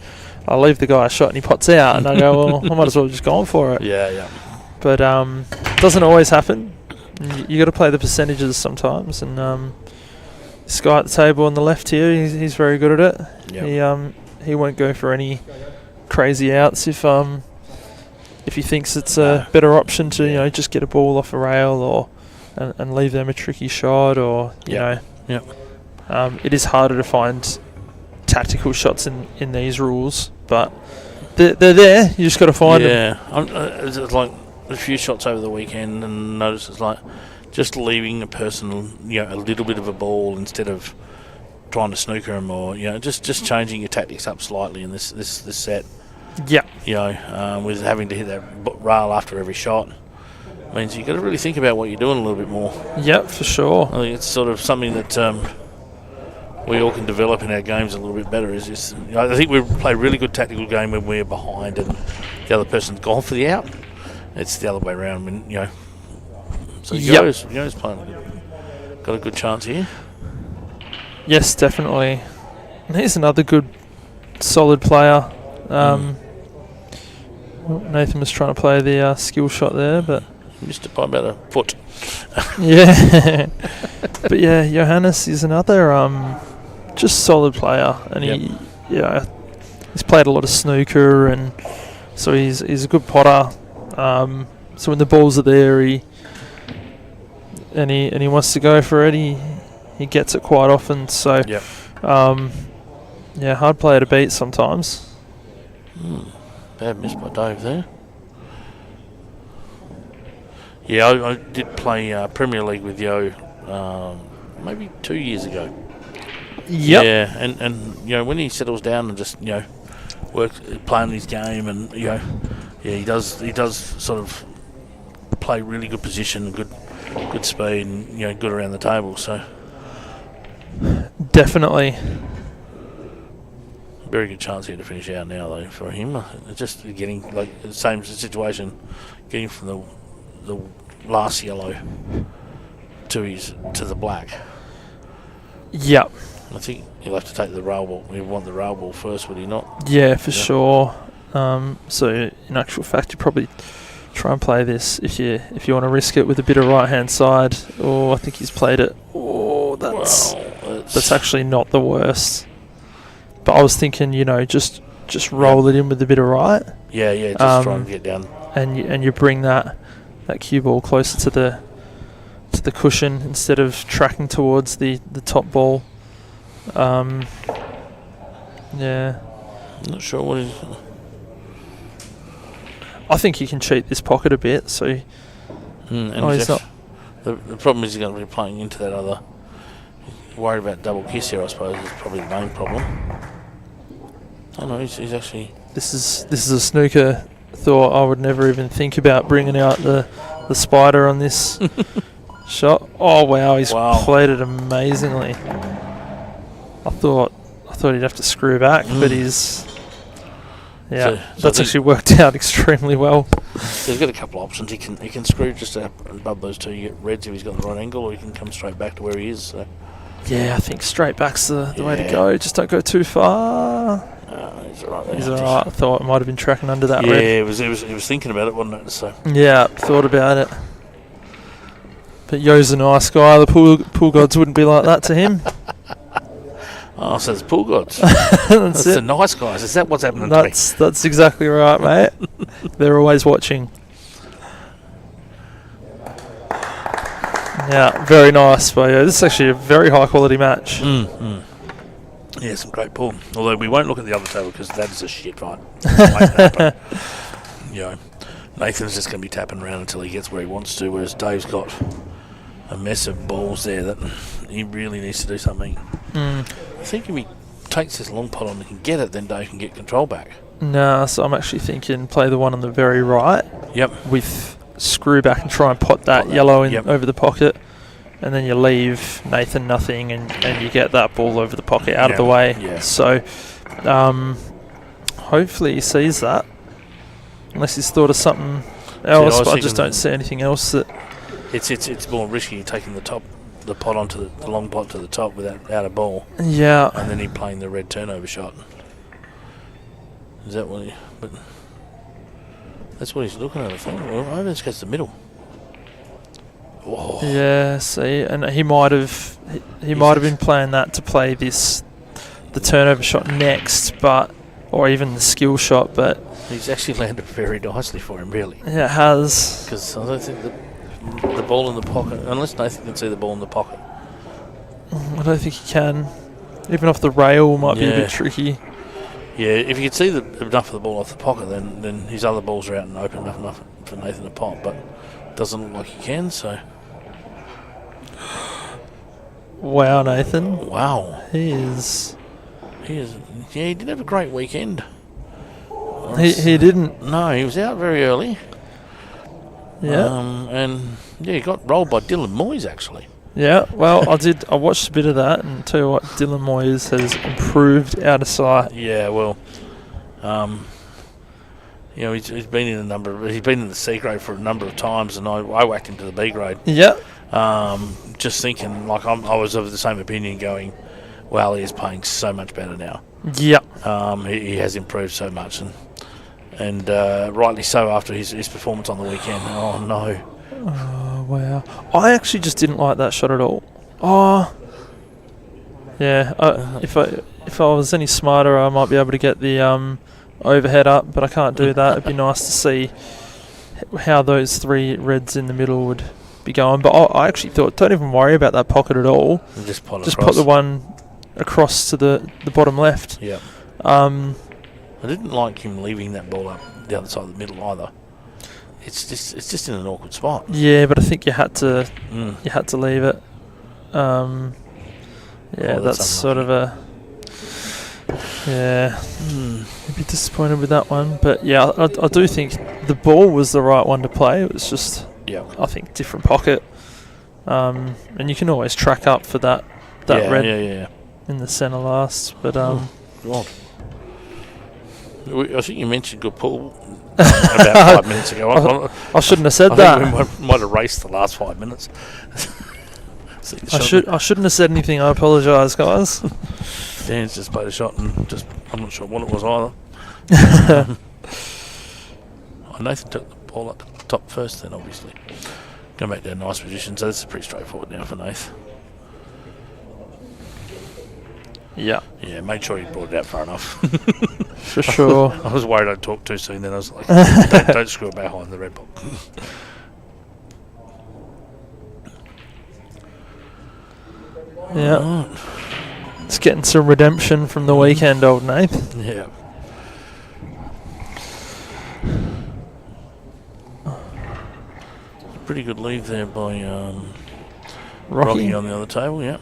I leave the guy a shot and he pots out, and I go, well, I might as well just go for it. Yeah. But doesn't always happen. You got to play the percentages sometimes, and this guy at the table on the left here, he's very good at it. Yep. He won't go for any crazy outs if he thinks it's a better option to just get a ball off a rail or and leave them a tricky shot, or you know. It is harder to find tactical shots in these rules, but they're there. You just got to find them. It's like a few shots over the weekend, and notice it's like just leaving a person, a little bit of a ball instead of trying to snooker them, or just changing your tactics up slightly in this set. Yeah. With having to hit that rail after every shot means you've got to really think about what you're doing a little bit more. Yeah, for sure. I think it's sort of something that we all can develop in our games a little bit better. I think we play a really good tactical game when we're behind and the other person's gone for the out. It's the other way around when So Yo's playing, got a good chance here. Yes, definitely. And he's another good, solid player. Nathan was trying to play the skill shot there, but missed it by about a foot. Yeah. But yeah, Johannes is another just solid player, and he's played a lot of snooker, and so he's a good potter. So when the balls are there, he wants to go for it. He gets it quite often. So hard player to beat sometimes. Bad miss by Dave there. Yeah, I did play Premier League with Yo maybe 2 years ago. Yep. Yeah, and when he settles down and just works playing his game, and he does sort of play really good position, good speed, and good around the table. So definitely. Very good chance here to finish out now, though, for him. Just getting the same situation, getting from the last yellow to the black. Yep. I think he'll have to take the rail ball. He'd want the rail ball first, would he not? Yeah, for sure. So in actual fact, you probably try and play this if you want to risk it with a bit of right hand side. Oh, I think he's played it. Oh, that's actually not the worst. But I was thinking, just roll it in with a bit of right. Yeah, just try and get down. And you bring that cue ball closer to the cushion instead of tracking towards the top ball. Yeah. Not sure what he's... I think he can cheat this pocket a bit, so... he's not... The problem is he's going to be playing into that other... Worried about double kiss here, I suppose, is probably the main problem. Oh no, he's actually... This is a snooker thought. I would never even think about bringing out the spider on this shot. Oh wow, he's played it amazingly. I thought he'd have to screw back, but he's... Yeah, so that's actually worked out extremely well. So he's got a couple of options. He can screw just above those two. You get reds if he's got the right angle, or he can come straight back to where he is. So. Yeah, I think straight back's the way to go. Just don't go too far. He's all right. He's all right. I thought it might have been tracking under that red. Yeah, he was thinking about it, wasn't it? So. Yeah, thought about it. But Yo's a nice guy. The pool gods wouldn't be like that to him. Oh, so it's pool gods. That's the nice guys. Is that what's happening to me? That's exactly right, mate. They're always watching. Yeah, very nice. But yeah, this is actually a very high quality match. Yeah, some great pool. Although we won't look at the other table because that is a shit fight. Nathan's just going to be tapping around until he gets where he wants to, whereas Dave's got a mess of balls there that he really needs to do something. I think if he takes this long pot on and can get it, then Dave can get control back. Nah, so I'm actually thinking play the one on the very right. Yep. With screw back and try and pot that yellow in over the pocket. And then you leave Nathan nothing and you get that ball over the pocket out of the way. Yeah. So hopefully he sees that. Unless he's thought of something else, but I just don't see anything else that... It's more risky taking the top the pot onto the long pot to the top without out of ball, Yeah. and then he playing the red turnover shot. Is that what he? But that's what he's looking at. I think. Well, I think it's the middle. Oh. Yeah. See, and he might have been playing that to play the turnover shot next, or even the skill shot, but He's actually landed very nicely for him, really. Yeah, it has. Because I don't think the ball in the pocket, unless Nathan can see the ball in the pocket. I don't think he can. Even off the rail might be a bit tricky. Yeah, if you can see enough of the ball off the pocket, then his other balls are out and open enough for Nathan to pop, but it doesn't look like he can, so... Wow, Nathan. Wow. He is... Yeah, he did have a great weekend. He didn't. No, he was out very early. Yeah. And he got rolled by Dylan Moyes, actually. Yeah, well, I watched a bit of that, and tell you what, Dylan Moyes has improved out of sight. Yeah, well, he's been in he's been in the C grade for a number of times, and I whacked him to the B grade. Yeah. Just thinking, like I was of the same opinion, going, well, he is playing so much better now. Yeah. He has improved so much, and rightly so after his performance on the weekend. Oh no. Oh, wow. I actually just didn't like that shot at all. Oh. Yeah, if I was any smarter, I might be able to get the overhead up, but I can't do that. It'd be nice to see how those three reds in the middle would be going. But I actually thought, don't even worry about that pocket at all. Just put the one across to the bottom left. Yeah. I didn't like him leaving that ball up the other side of the middle either. It's just in an awkward spot. Yeah, but I think you had to leave it. That's sort of a I'd be disappointed with that one. But yeah, I do think the ball was the right one to play. It was just I think different pocket. And you can always track up for that red in the centre last. But God. I think you mentioned good pull about 5 minutes ago. I shouldn't have said that. I think we might have raced the last 5 minutes. I shouldn't have said anything. I apologise, guys. Dan's just played a shot and I'm not sure what it was either. Nathan took the ball up to the top first then, obviously. Come back to a nice position, so this is pretty straightforward now for Nathan. Yeah, made sure he brought it out far enough. For sure. I was worried I'd talk too soon then. I was like, don't screw it behind the red ball. Yeah. It's getting some redemption from the weekend, old Nath. Yeah. Pretty good leave there by Rocky on the other table, yeah.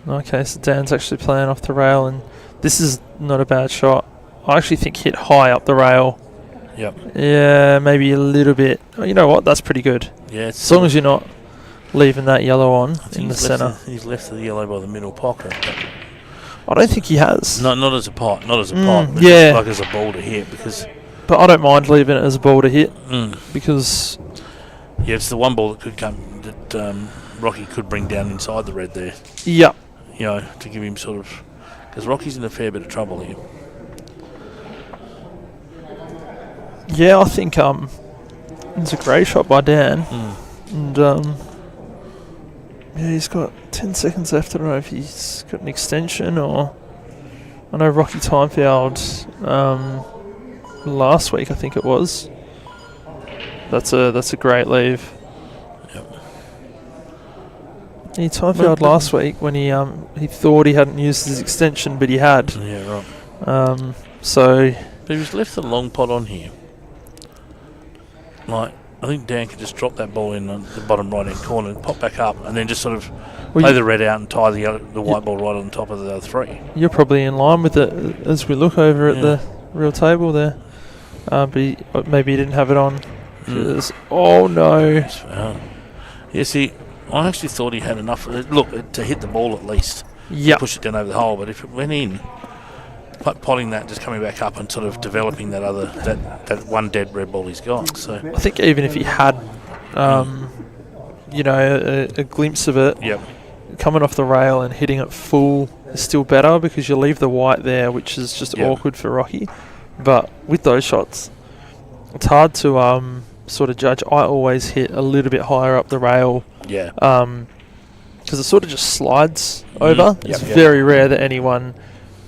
Okay, so Dan's actually playing off the rail, and this is not a bad shot. I actually think hit high up the rail. Yep. Yeah, maybe a little bit. Oh, you know what? That's pretty good. Yeah. As long as you're not leaving that yellow on in the centre. He's left the yellow by the middle pocket. I don't think he has. No, not as a pot. Not as a pot. But yeah. Like as a ball to hit because. But I don't mind leaving it as a ball to hit because. Yeah, it's the one ball that could come that Rocky could bring down inside the red there. Yeah. You know, to give him sort of, because Rocky's in a fair bit of trouble here. Yeah, I think it's a great shot by Dan, and he's got 10 seconds left. I don't know if he's got an extension or. I know Rocky time fouled last week. I think it was. That's a great leave. Yep. He time fouled last week when he thought he hadn't used his extension, but he had. Yeah, right. So. But he was left the long pot on here. Like, I think Dan could just drop that ball in on the bottom right-hand corner and pop back up and then just sort of play the red out and tie the white ball right on top of the other three. You're probably in line with it as we look over at the real table there. But maybe he didn't have it on. Oh, no. Yeah, see, I actually thought he had enough to hit the ball at least. Yeah. Push it down over the hole, but if it went in, potting that, just coming back up and sort of developing that one dead red ball he's got. So I think even if he had a glimpse of it. Yep. Coming off the rail and hitting it full is still better because you leave the white there, which is just awkward for Rocky. But with those shots, it's hard to sort of judge. I always hit a little bit higher up the rail. Yeah. Because it sort of just slides over. It's very rare that anyone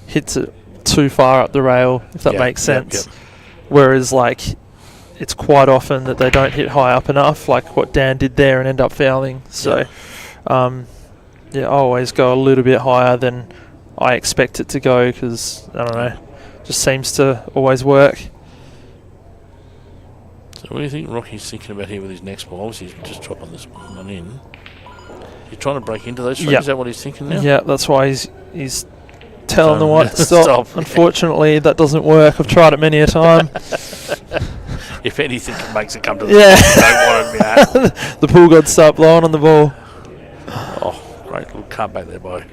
hits it too far up the rail, if that makes sense. Whereas, like, it's quite often that they don't hit high up enough, like what Dan did there, and end up fouling. So, I always go a little bit higher than I expect it to go because, I don't know, just seems to always work. So what do you think Rocky's thinking about here with his next ball? Obviously, he's just dropping this one in. He's trying to break into those strings. Is that what he's thinking now? Yeah, that's why he's telling the white to stop. Unfortunately, that doesn't work. I've tried it many a time. If anything, it makes it come to the don't want it to be at. The pool gods start blowing on the ball. Oh, great little cut back there by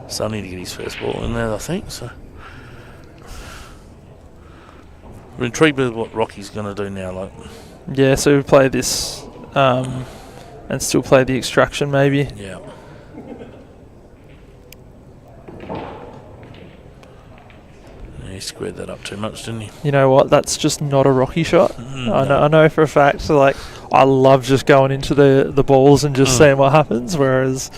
Sonny to get his first ball in there, I think. So we're intrigued with what Rocky's going to do now. So we play this and still play the extraction, maybe. Yeah. He squared that up too much, didn't he? You know what? That's just not a Rocky shot. I know for a fact. So, like, I love just going into the balls and just seeing what happens. Whereas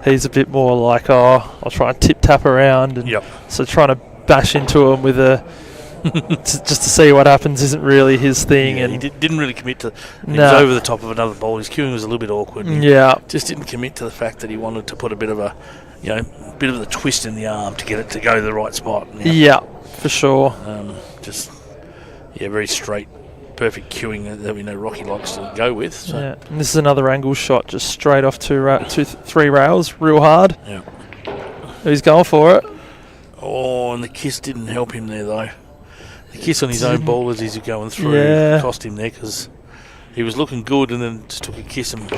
he's a bit more like, I'll try and tip tap around, and so trying to bash into him with a just to see what happens isn't really his thing. Yeah, and he didn't really commit to. He was over the top of another ball. His cueing was a little bit awkward. Just didn't commit to the fact that he wanted to put a bit of a, bit of the twist in the arm to get it to go to the right spot. Yeah. For sure. Very straight, perfect cueing that we know Rocky likes to go with. So. Yeah, and this is another angle shot, just straight off three rails, real hard. Yeah. He's going for it. Oh, and the kiss didn't help him there, though. The kiss on his own ball as he's going through cost him there because he was looking good and then just took a kiss and...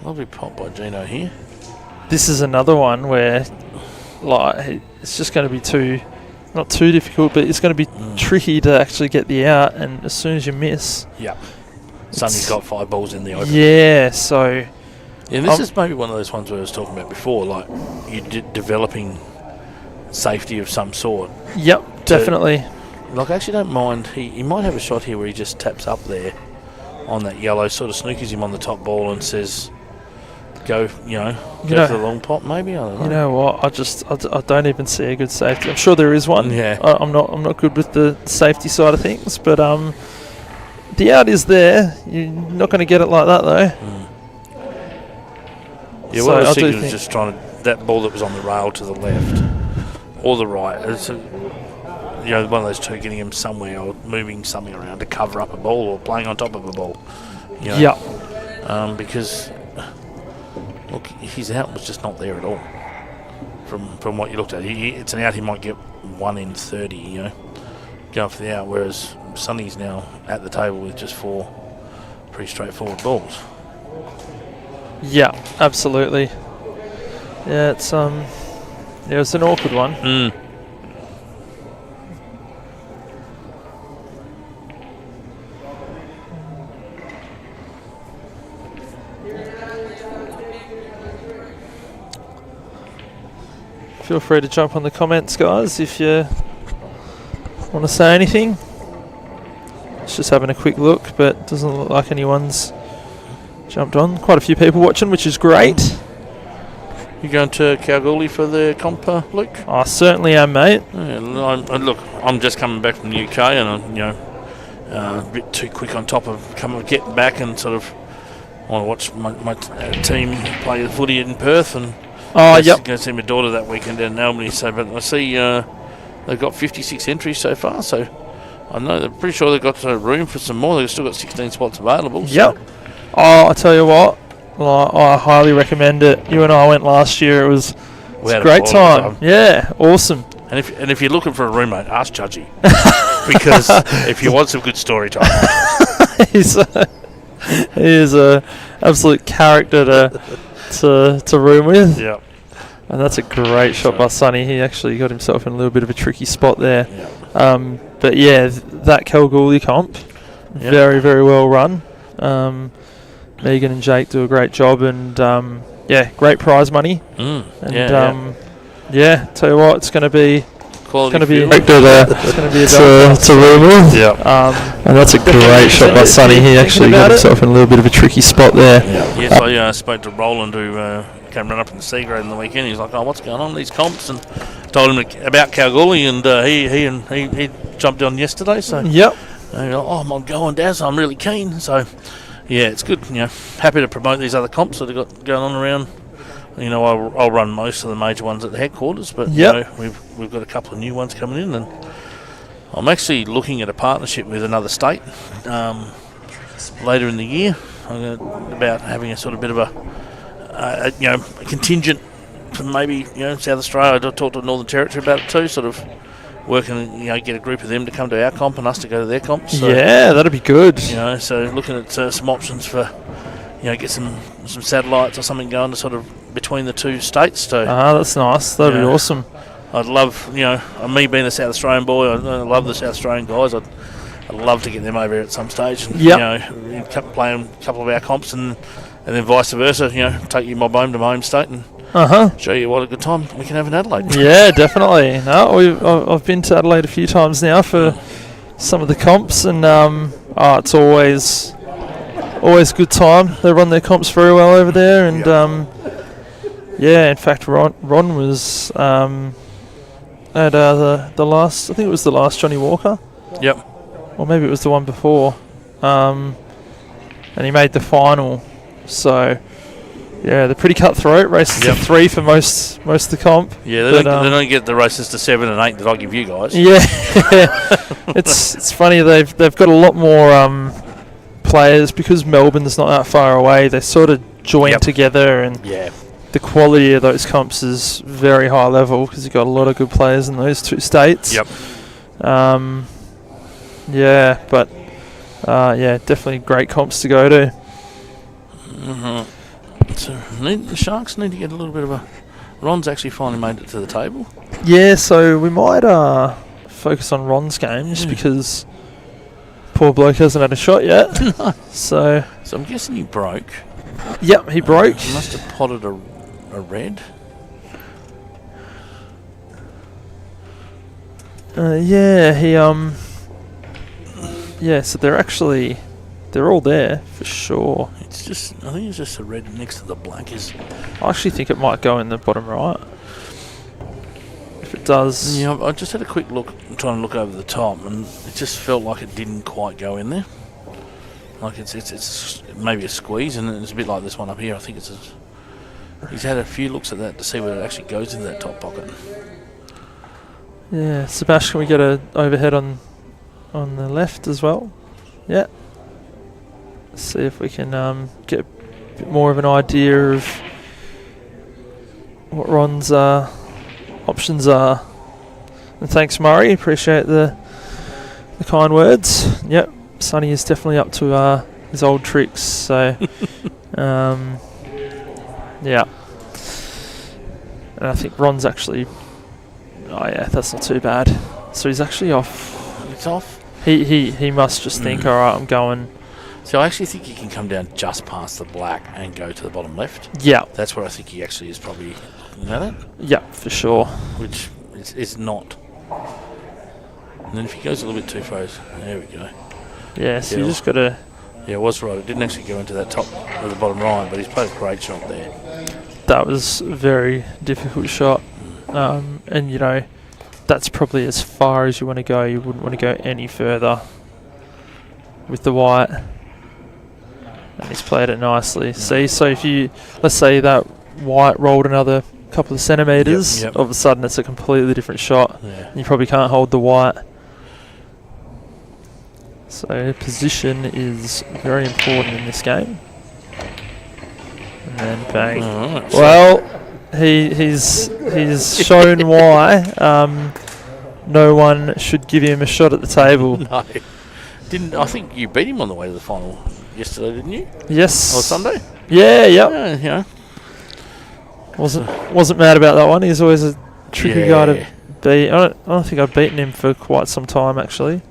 Lovely pop by Gino here. This is another one where... it's just going to be not too difficult, but it's going to be tricky to actually get the out, and as soon as you miss... Yeah. Sonny's got 5 balls in the open. Yeah, so... Yeah, this is maybe one of those ones where I was talking about before, like, you're developing safety of some sort. Yep, definitely. Like, I actually don't mind. He might have a shot here where he just taps up there on that yellow, sort of snookers him on the top ball and says... Go for the long pop, maybe. I don't know. You know what? I don't even see a good safety. I'm sure there is one. Yeah. I'm not good with the safety side of things, but the out is there. You're not going to get it like that though. Yeah, what I was thinking was just trying to that ball that was on the rail to the left or the right. It's one of those two, getting him somewhere or moving something around to cover up a ball or playing on top of a ball. Because. Look, his out was just not there at all. From what you looked at, it's an out he might get 1 in 30. Going for the out. Whereas Sonny's now at the table with just 4 pretty straightforward balls. Yeah, absolutely. Yeah, it's it's an awkward one. Feel free to jump on the comments, guys, if you want to say anything. It's just having a quick look, but it doesn't look like anyone's jumped on. Quite a few people watching, which is great. You going to Kalgoorlie for the comp, Luke? I certainly am, mate. Yeah, look, I'm just coming back from the UK, and I'm a bit too quick on top of getting back, and sort of want to watch my team play the footy in Perth, and going to see my daughter that weekend down in Albany. So, but I see they've got 56 entries so far. So I know they're pretty sure they've got room for some more. They've still got 16 spots available. Yep. So. Oh, I tell you what, I highly recommend it. You and I went last year. It was a great time. Yeah, awesome. And if you're looking for a roommate, ask Judgy because if you want some good story time, he is a absolute character to room with. Yeah. And that's a great shot by Sonny. He actually got himself in a little bit of a tricky spot there. Yeah. But yeah, that Kalgoorlie comp, very, very well run. Megan and Jake do a great job, and great prize money. And Tell you what, it's going to be. Quality It's going to be It's going to be a to remove. Yeah. And that's a great shot by Sonny. He actually got himself in a little bit of a tricky spot there. Yes, I spoke to Roland, who came run up in the C grade on the weekend. He's like, "Oh, what's going on these comps?" And told him about Kalgoorlie, and he jumped on yesterday. So yep. I'm on going down, so I'm really keen. So yeah, it's good. Happy to promote these other comps that have got going on around. I'll run most of the major ones at the headquarters, but we've got a couple of new ones coming in, and I'm actually looking at a partnership with another state later in the year about having a sort of bit of a contingent from maybe South Australia. I talked to Northern Territory about it too, sort of working get a group of them to come to our comp and us to go to their comp. So, that'd be good. So looking at some options for get some satellites or something going to sort of between the two states. So that's nice. That'd be awesome. I'd love, me being a South Australian boy, I love the South Australian guys. I'd love to get them over here at some stage. And, play a couple of our comps and then vice versa. Take you mob home to my home state and show you what a good time we can have in Adelaide. Yeah, definitely. No, I've been to Adelaide a few times now for some of the comps, and it's always a good time. They run their comps very well over there, and in fact, Ron was at the last. I think it was the last Johnny Walker. Yep. Or maybe it was the one before, and he made the final. So they're pretty cutthroat. Races to 3 for most of the comp. Yeah, they don't get the races to 7 and 8 that I give you guys. Yeah, it's funny. They've got a lot more players because Melbourne's not that far away. They sort of join together, and the quality of those comps is very high level because you've got a lot of good players in those two states. Yep. Definitely great comps to go to. So the Sharks need to get a little bit of a. Ron's actually finally made it to the table. Yeah, so we might focus on Ron's game just because poor bloke hasn't had a shot yet. No. So I'm guessing he broke. Yep, he broke. He must have potted a red. So they're all there for sure. I think it's just the red next to the black I actually think it might go in the bottom right. If it does. Yeah, I just had a quick look, trying to look over the top, and it just felt like it didn't quite go in there. Like it's maybe a squeeze, and it's a bit like this one up here. I think he's had a few looks at that to see whether it actually goes into that top pocket. Yeah, Sebastian, can we get a overhead on the left as well? Yeah. Let's see if we can get a bit more of an idea of what Ron's options are. And thanks, Murray. Appreciate the kind words. Yep, Sonny is definitely up to his old tricks. So, And I think Ron's actually. Oh yeah, that's not too bad. So he's actually off. It's off. He must just think, all right, I'm going. So I actually think he can come down just past the black and go to the bottom left. Yeah. That's where I think he actually is probably looking at it. Yeah, for sure. Which is not. And then if he goes a little bit too far, there we go. Yeah, so you just got to... Yeah, it was right. It didn't actually go into that top or the bottom right, but he's played a great shot there. That was a very difficult shot. And, that's probably as far as you want to go. You wouldn't want to go any further with the white. And he's played it nicely. Yeah. See, so if let's say that white rolled another couple of centimetres, all of a sudden it's a completely different shot. Yeah. And you probably can't hold the white. So position is very important in this game. And then bang. Right, well, he's shown why no one should give him a shot at the table. No. I think you beat him on the way to the final yesterday, didn't you? Yes. Or Sunday? Yeah, yep. Yeah. Wasn't mad about that one. He's always a tricky guy to beat. I don't think I've beaten him for quite some time, actually.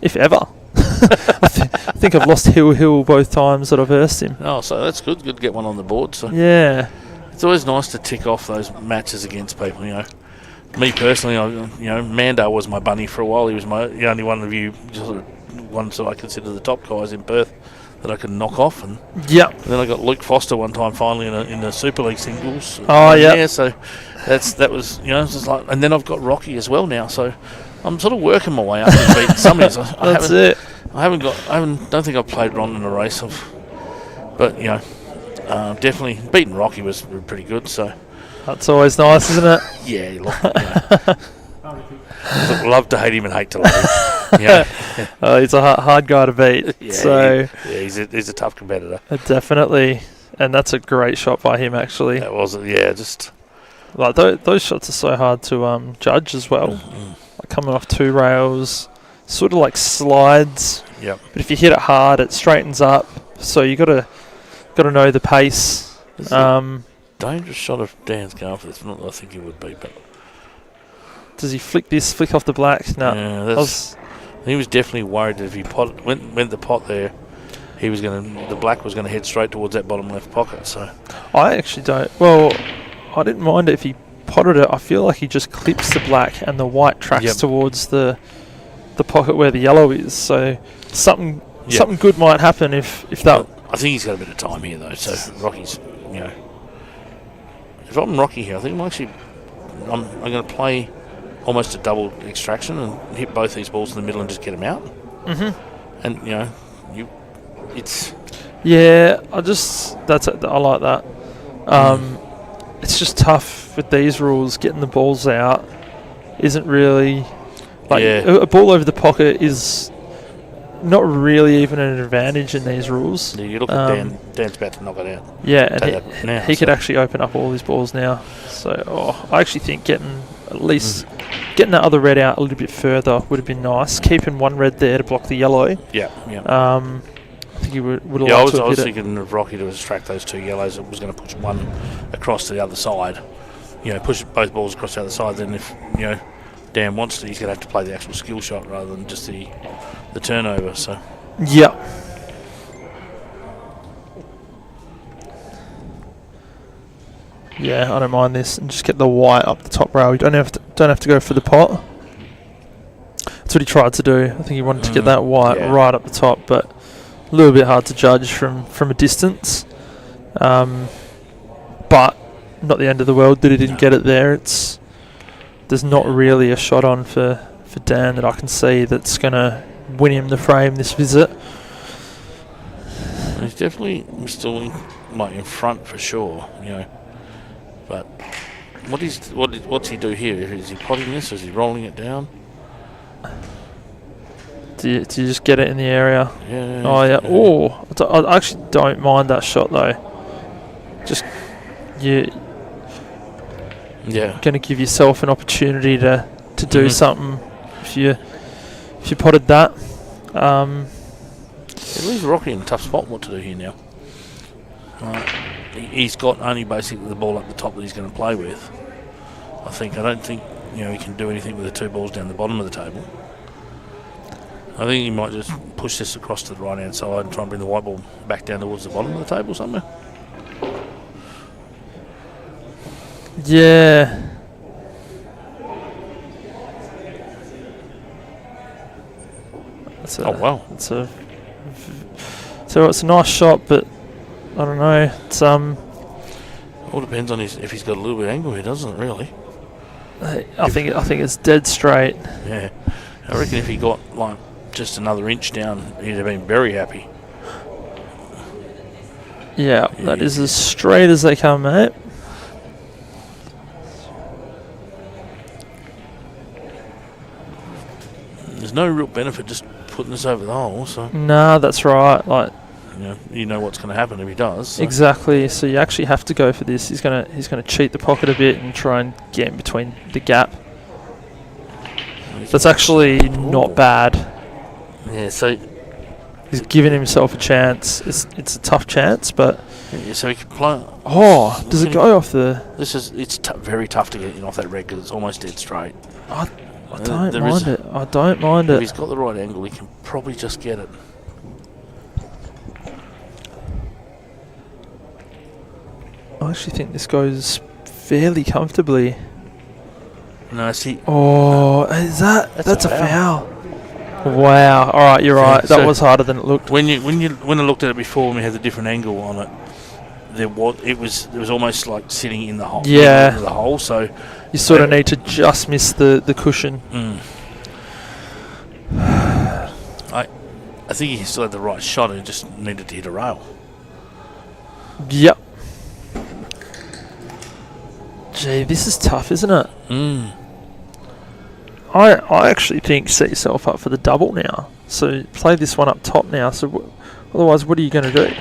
If ever. I think I've lost Hill both times that I've versed him. Oh, so that's good. Good to get one on the board. So Yeah. it's always nice to tick off those matches against people. Me personally, Mando was my bunny for a while. He was the only one of you, sort of ones that I consider the top guys in Perth that I could knock off. And then I got Luke Foster one time finally in the Super League singles. Oh, yeah. Yeah, so that was it's just like, and then I've got Rocky as well now. So I'm sort of working my way up to beating some of these. Don't think I've played Ron in a race. But definitely beating Rocky was pretty good. So that's always nice, isn't it? Yeah, look, love to hate him and hate to love him. He's a hard guy to beat. He's a tough competitor. Definitely, and that's a great shot by him. Actually, that was just like those shots are so hard to judge as well. Like coming off 2 rails, sort of like slides. Yep. But if you hit it hard, it straightens up. So you gotta know the pace. Dangerous shot of Dan's going for this. Not that I think he would be, but does he flick off the black? No. Yeah, he was definitely worried that if he went the pot there, the black was gonna head straight towards that bottom left pocket. So I actually don't. Well, I didn't mind it if he potted it. I feel like he just clips the black and the white tracks towards the pocket where the yellow is. So something good might happen if that. I think he's got a bit of time here though. So Rocky's, if I'm Rocky here, I think I'm going to play almost a double extraction and hit both these balls in the middle and just get them out. Mm-hmm. And it's. Yeah, I like that. It's just tough with these rules. Getting the balls out isn't really a ball over the pocket is not really even an advantage in these rules. Yeah, you look at Dan. Dan's about to knock it out. Yeah, and he could actually open up all his balls now. So I actually think getting that other red out a little bit further would have been nice. Keeping one red there to block the yellow. Yeah. I think he would have I was thinking of Rocky to distract those 2 yellows. It was going to push one across to the other side. Push both balls across the other side. Then if Dan wants to, he's going to have to play the actual skill shot rather than just the turnover. So yeah. Yeah, I don't mind this, and just get the white up the top rail. You don't have to go for the pot. That's what he tried to do. I think he wanted to get that white right up the top, but a little bit hard to judge from a distance. But not the end of the world that he didn't get it there. There's not really a shot on for Dan that I can see that's going to win him the frame this visit. He's definitely still in front for sure, But what's he do here? Is he potting this? Or is he rolling it down? Do you just get it in the area? Yeah. Oh yeah. Oh, I actually don't mind that shot though. Just going to give yourself an opportunity to do something if you potted that. It leaves Rocky in a tough spot. What to do here now? He's got only basically the ball up the top that he's going to play with. I don't think he can do anything with the 2 balls down the bottom of the table. I think he might just push this across to the right hand side and try and bring the white ball back down towards the bottom of the table somewhere. Yeah. Wow. It's a nice shot, but I don't know. It's all depends on if he's got a little bit of angle here, doesn't it? Really. I think it's dead straight. Yeah, I reckon if he got just another inch down, he'd have been very happy. Yeah, that is as straight as they come, mate. There's no real benefit just putting this over the hole, so. Nah, that's right. You know what's going to happen if he does. So. Exactly. So you actually have to go for this. He's gonna cheat the pocket a bit and try and get in between the gap. That's actually not bad. Yeah. So he's giving himself a chance. It's a tough chance, but. Yeah, so he can play. Oh, does it go off the? It's very tough to get in off that red because it's almost dead straight. I don't mind it. I don't mind If it. he's got the right angle, he can probably just get it. I actually think this goes fairly comfortably. No, see, Oh, is that's a foul? Wow. All right, you're Yeah, right. That so was harder than it looked. when I looked at it before, when we had the different angle on it, it was almost like sitting in the hole. Yeah. In the hole. So You sort of need to just miss the cushion. I think he still had the right shot. He just needed to hit a rail. Yep. Gee, this is tough, isn't it? I actually think set yourself up for the double now. So play this one up top now. So otherwise, what are you going to do?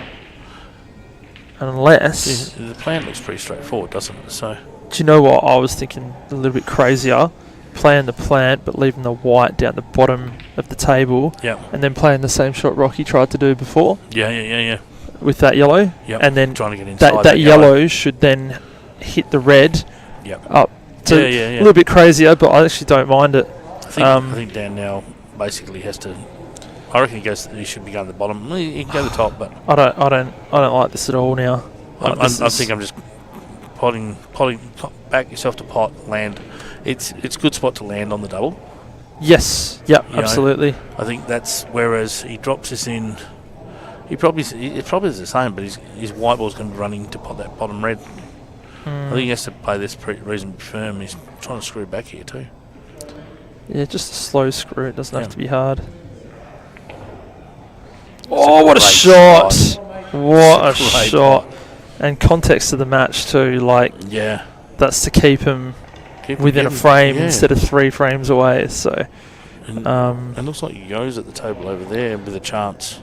Unless... See, the plan looks pretty straightforward, doesn't it? So Do you know what? I was thinking a little bit crazier. Playing the plant, but leaving the white down the bottom of the table. yeah, And then playing the same shot Rocky tried to do before yeah. with that yellow. Yep. And then Trying to get inside that yellow should then hit the red Yep. up. So Yeah. a little bit crazier, but I actually don't mind it. I think Dan now basically has to. I reckon he should be going to the bottom. He can go to the top, but I don't like this at all now. I think I'm just potting back yourself to pot land. It's a good spot to land on the double. Yes. Yep. You know, Absolutely. I think that's whereas he drops this in. It probably is the same, but his white ball's going to be running to pot that bottom red. I think he has to play this reasonably firm. He's trying to screw back here too. Yeah, just a slow screw. It doesn't have to be hard. It's Oh, what a great shot! What a It's a great shot! And context of the match too. Like Yeah. that's to keep him Keep him within a getting- frame yeah. instead of 3 frames away. So It looks like he goes at the table over there with a chance,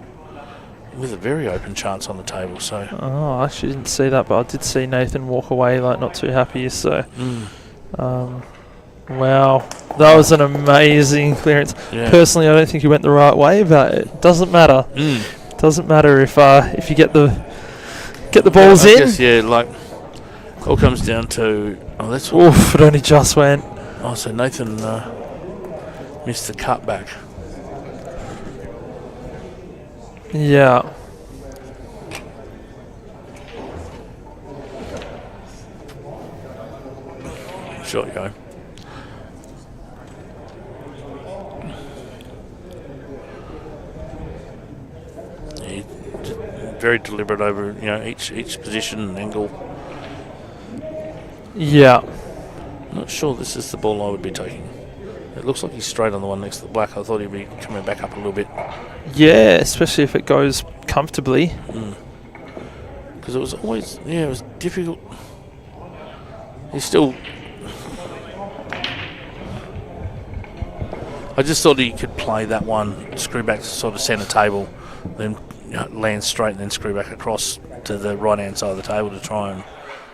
with a very open chance on the table. So I actually didn't see that, but I did see Nathan walk away like not too happy. So wow, that was an amazing clearance. yeah. Personally, I don't think he went the right way, but it doesn't matter. Doesn't matter if you get the balls I in. guess, yeah, like all comes down to that's Oof, it only just went. so Nathan missed the cutback. Yeah. Short go. Yeah, just very deliberate over each position and angle. Yeah. Not sure this is the ball I would be taking. It looks like he's straight on the one next to the black. I thought he'd be coming back up a little bit. Yeah, especially if it goes comfortably. Because it was always, it was difficult. He's still... I just thought he could play that one, screw back to sort of centre table, then land straight and then screw back across to the right-hand side of the table to try and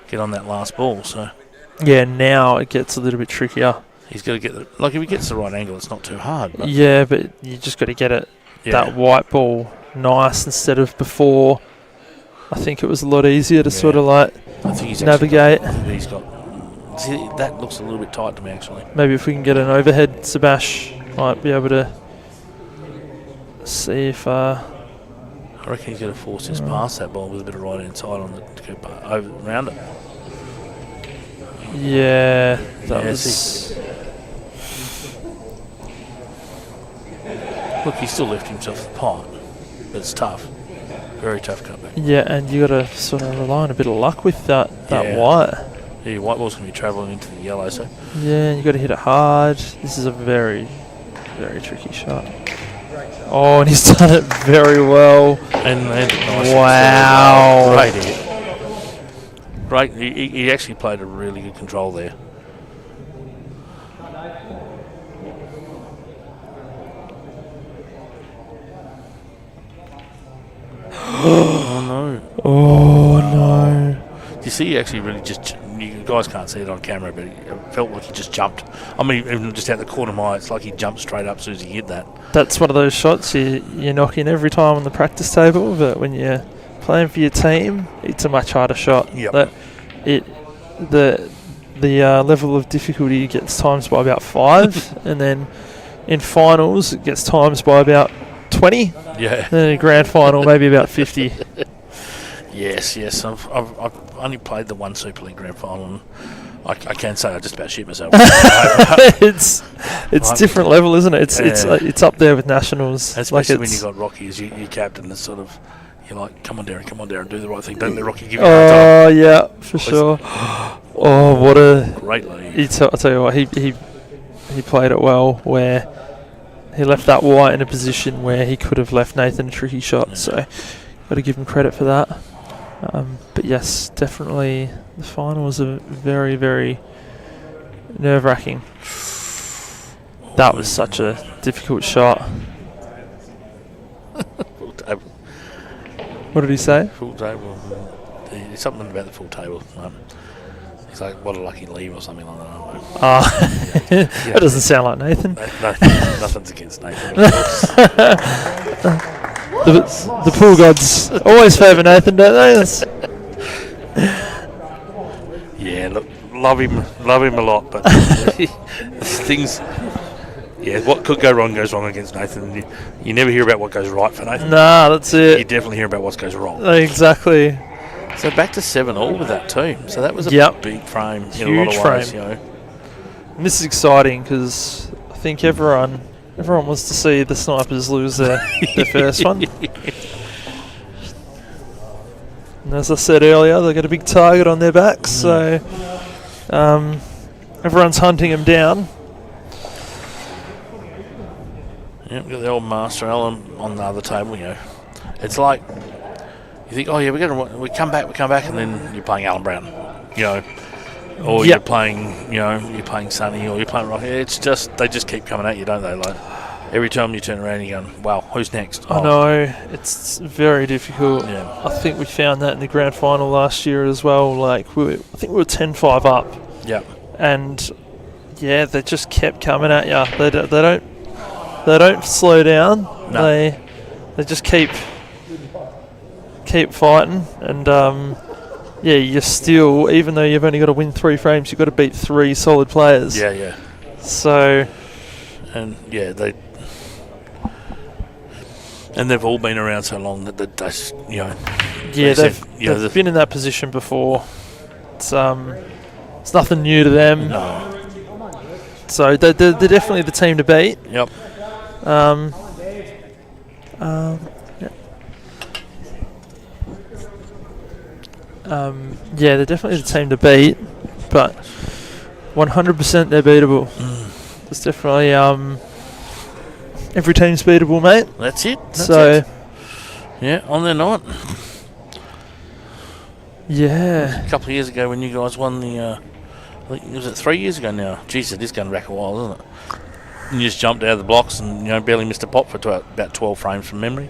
get on that last ball. So Yeah, now it gets a little bit trickier. he's got to get if he gets the right angle, it's not too hard. But Yeah, but you just got to get it that white ball nice instead of before. I think it was a lot easier to sort of like I think he's navigate. He's got. See, that looks a little bit tight to me actually. Maybe if we can get an overhead, Sebash might be able to see if. I reckon he's going to force this past that ball with a bit of right hand side on the to go over around it. Yeah, that was. Look, he still left himself the pot, but it's tough. Very tough cutback. Yeah, and you got to sort of rely on a bit of luck with that Yeah. white. Yeah, white ball's going to be travelling into the yellow, so Yeah, you got to hit it hard. This is a very, very tricky shot. Oh, and he's done it very well. and nice. Wow. Great hit. Great. He actually played a really good control there. Oh no. Oh no. Do you see he actually really just... You guys can't see it on camera, but it felt like he just jumped. I mean, even just out the corner of my eye, it's like he jumped straight up as soon as he hit that. That's one of those shots you knock in every time on the practice table, but when you're playing for your team, it's a much harder shot. Yep. The level of difficulty gets times by about 5, and then in finals it gets times by about 20. Yeah. Then in a grand final maybe about 50. Yes. I've only played the one Super League grand final, and I can say I just about shit myself. It's different level, isn't it? It's up there with nationals. Especially when you got Rocky as your captain. It's sort of, you're like, come on, Darren, do the right thing. Don't let Rocky give you a hard time. Oh yeah, for sure. Oh, what a great lead. I'll tell you what, he played it well, where he left that White in a position where he could have left Nathan a tricky shot. Yeah. So got to give him credit for that. But yes, definitely the finals are very, very nerve-wracking. That was such a difficult shot. Full table. What did he say? Full table. There's something about the full table. He's like, what a lucky leave or something like that. That doesn't sound like Nathan. Nothing's against Nathan. The pool gods always favour Nathan, don't they? Yeah, look, love him a lot, but things. Yeah, what could go wrong goes wrong against Nathan. You never hear about what goes right for Nathan. Nah, that's it. You definitely hear about what goes wrong. Exactly. So back to 7-all with that team. So that was a big frame in a lot of ways. You know. And this is exciting because I think everyone wants to see the Snipers lose their first one. And as I said earlier, they've got a big target on their backs, so everyone's hunting them down. Yeah, we've got the old Master Allen on the other table. You know, it's like you think, oh yeah, we come back, and then you're playing Alan Brown, you know, or you're playing Sonny, or you're playing Rocky. It's just they just keep coming at you, don't they? Like every time you turn around, you're going, wow, who's next? I know, it's very difficult. Yeah. I think we found that in the grand final last year as well. Like I think we were 10-5 up. Yeah. And yeah, they just kept coming at you. They don't slow down. No. They just keep fighting, and you're still, even though you've only got to win 3 frames, you've got to beat 3 solid players. Yeah. So, and yeah, they've all been around so long that they've been in that position before. It's nothing new to them. No. So they're definitely the team to beat. Yep. They're definitely the team to beat, but 100% they're beatable. It's definitely every team's beatable, mate. That's it. Yeah, on their night. Yeah. A couple of years ago when you guys won the, was it 3 years ago now? Jeez, it is going back a while, isn't it? And you just jumped out of the blocks and barely missed a pot for about 12 frames from memory.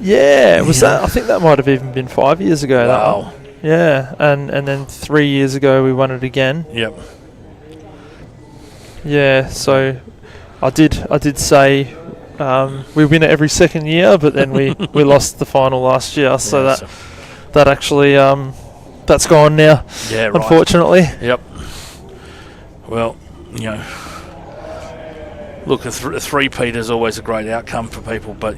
Yeah, that? I think that might have even been 5 years ago. Wow. That one. Yeah, and then 3 years ago we won it again. Yep. Yeah, so I did say we win it every second year, but then we lost the final last year, so that actually that's gone now. Yeah, right. Unfortunately. Yep. Well, look, a three-peat is always a great outcome for people, but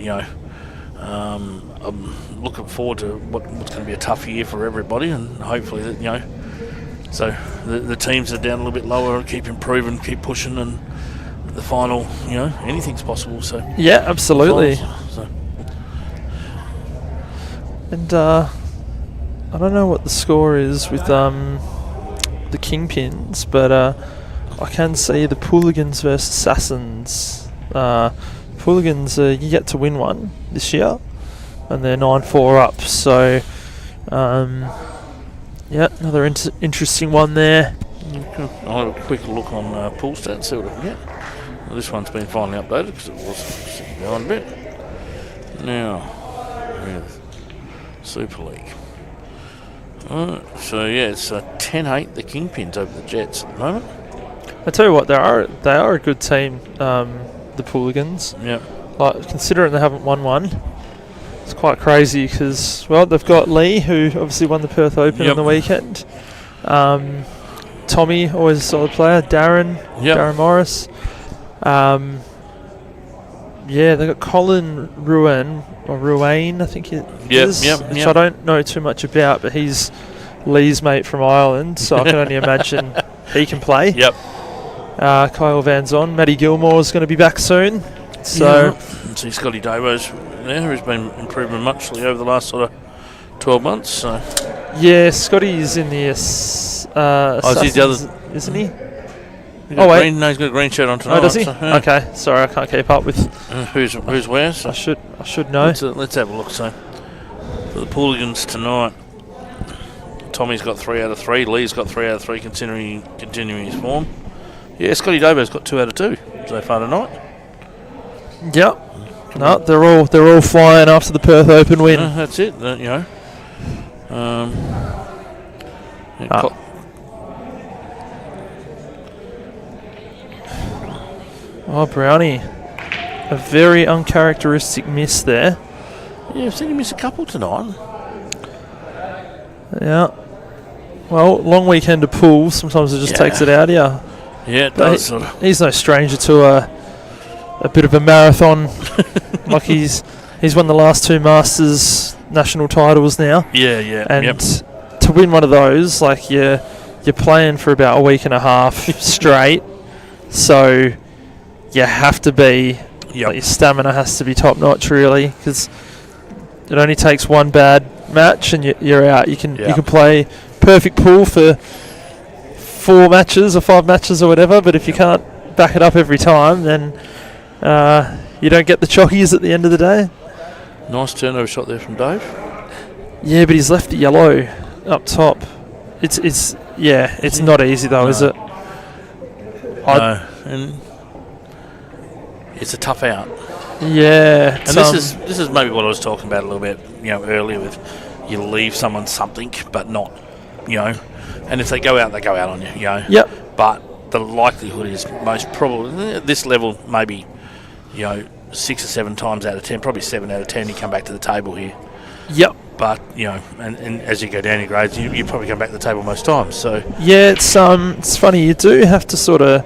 I'm looking forward to what's going to be a tough year for everybody, and hopefully that so the teams are down a little bit lower, keep improving, keep pushing, and the final, anything's possible. So yeah, absolutely. And I don't know what the score is with the Kingpins, but I can see the Pooligans versus Assassins. Pooligans, you get to win one this year, and they're 9-4 up. So, another interesting one there. I'll have a quick look on pool stats, see what I can get. Well, this one's been finally updated because it was sitting behind a bit. Now, Super League. So it's 10-8 the Kingpins over the Jets at the moment. I tell you what, they are a good team, the Pooligans. Yeah. Like, considering they haven't won one, it's quite crazy because they've got Lee, who obviously won the Perth Open on the weekend. Tommy, always a solid player. Darren Morris. Yeah, they got Colin Ruane, I think it is. Which I don't know too much about, but he's Lee's mate from Ireland, so I can only imagine he can play. Yep. Kyle Van Zon, Matty Gilmore's going to be back soon. So, see Scotty Dabo's there, who's been improving muchly over the last sort of 12 months. So. Yeah, Scotty's in the is he the other? Isn't he? He's got he's got a green shirt on tonight. Oh, does he? So, yeah. Okay, sorry, I can't keep up with. Who's where? So I should know. Let's have a look. So, for the Pooligans tonight, Tommy's got 3 out of 3. Lee's got 3 out of 3, continuing his form. Yeah, Scotty Dabo's got 2 out of 2 so far tonight. Yep. No, they're all flying after the Perth Open win. That's it. Oh, Brownie. A very uncharacteristic miss there. Yeah, I've seen him miss a couple tonight. Yeah. Well, long weekend of pool. Sometimes it just takes it out of you. Yeah, it does. He's no stranger to a bit of a marathon. Like he's won the last 2 Masters national titles now. Yeah. And to win one of those, like you're playing for about a week and a half straight. So you have to be, like your stamina has to be top notch really, because it only takes one bad match and you're out. You can play perfect pool for 4 matches or 5 matches or whatever, but if you can't back it up every time, then you don't get the chockies at the end of the day. Nice turnover shot there from Dave. Yeah, but he's left the yellow up top. It's not easy though, is it? No, and it's a tough out. Yeah, and this is maybe what I was talking about a little bit, earlier with you leave someone something, but not, and if they go out on you, Yep. But the likelihood is most probably at this level, maybe, 6 or 7 times out of 10, probably 7 out of 10, you come back to the table here. Yep. But and as you go down your grades, you probably come back to the table most times. So yeah, it's funny. You do have to sort of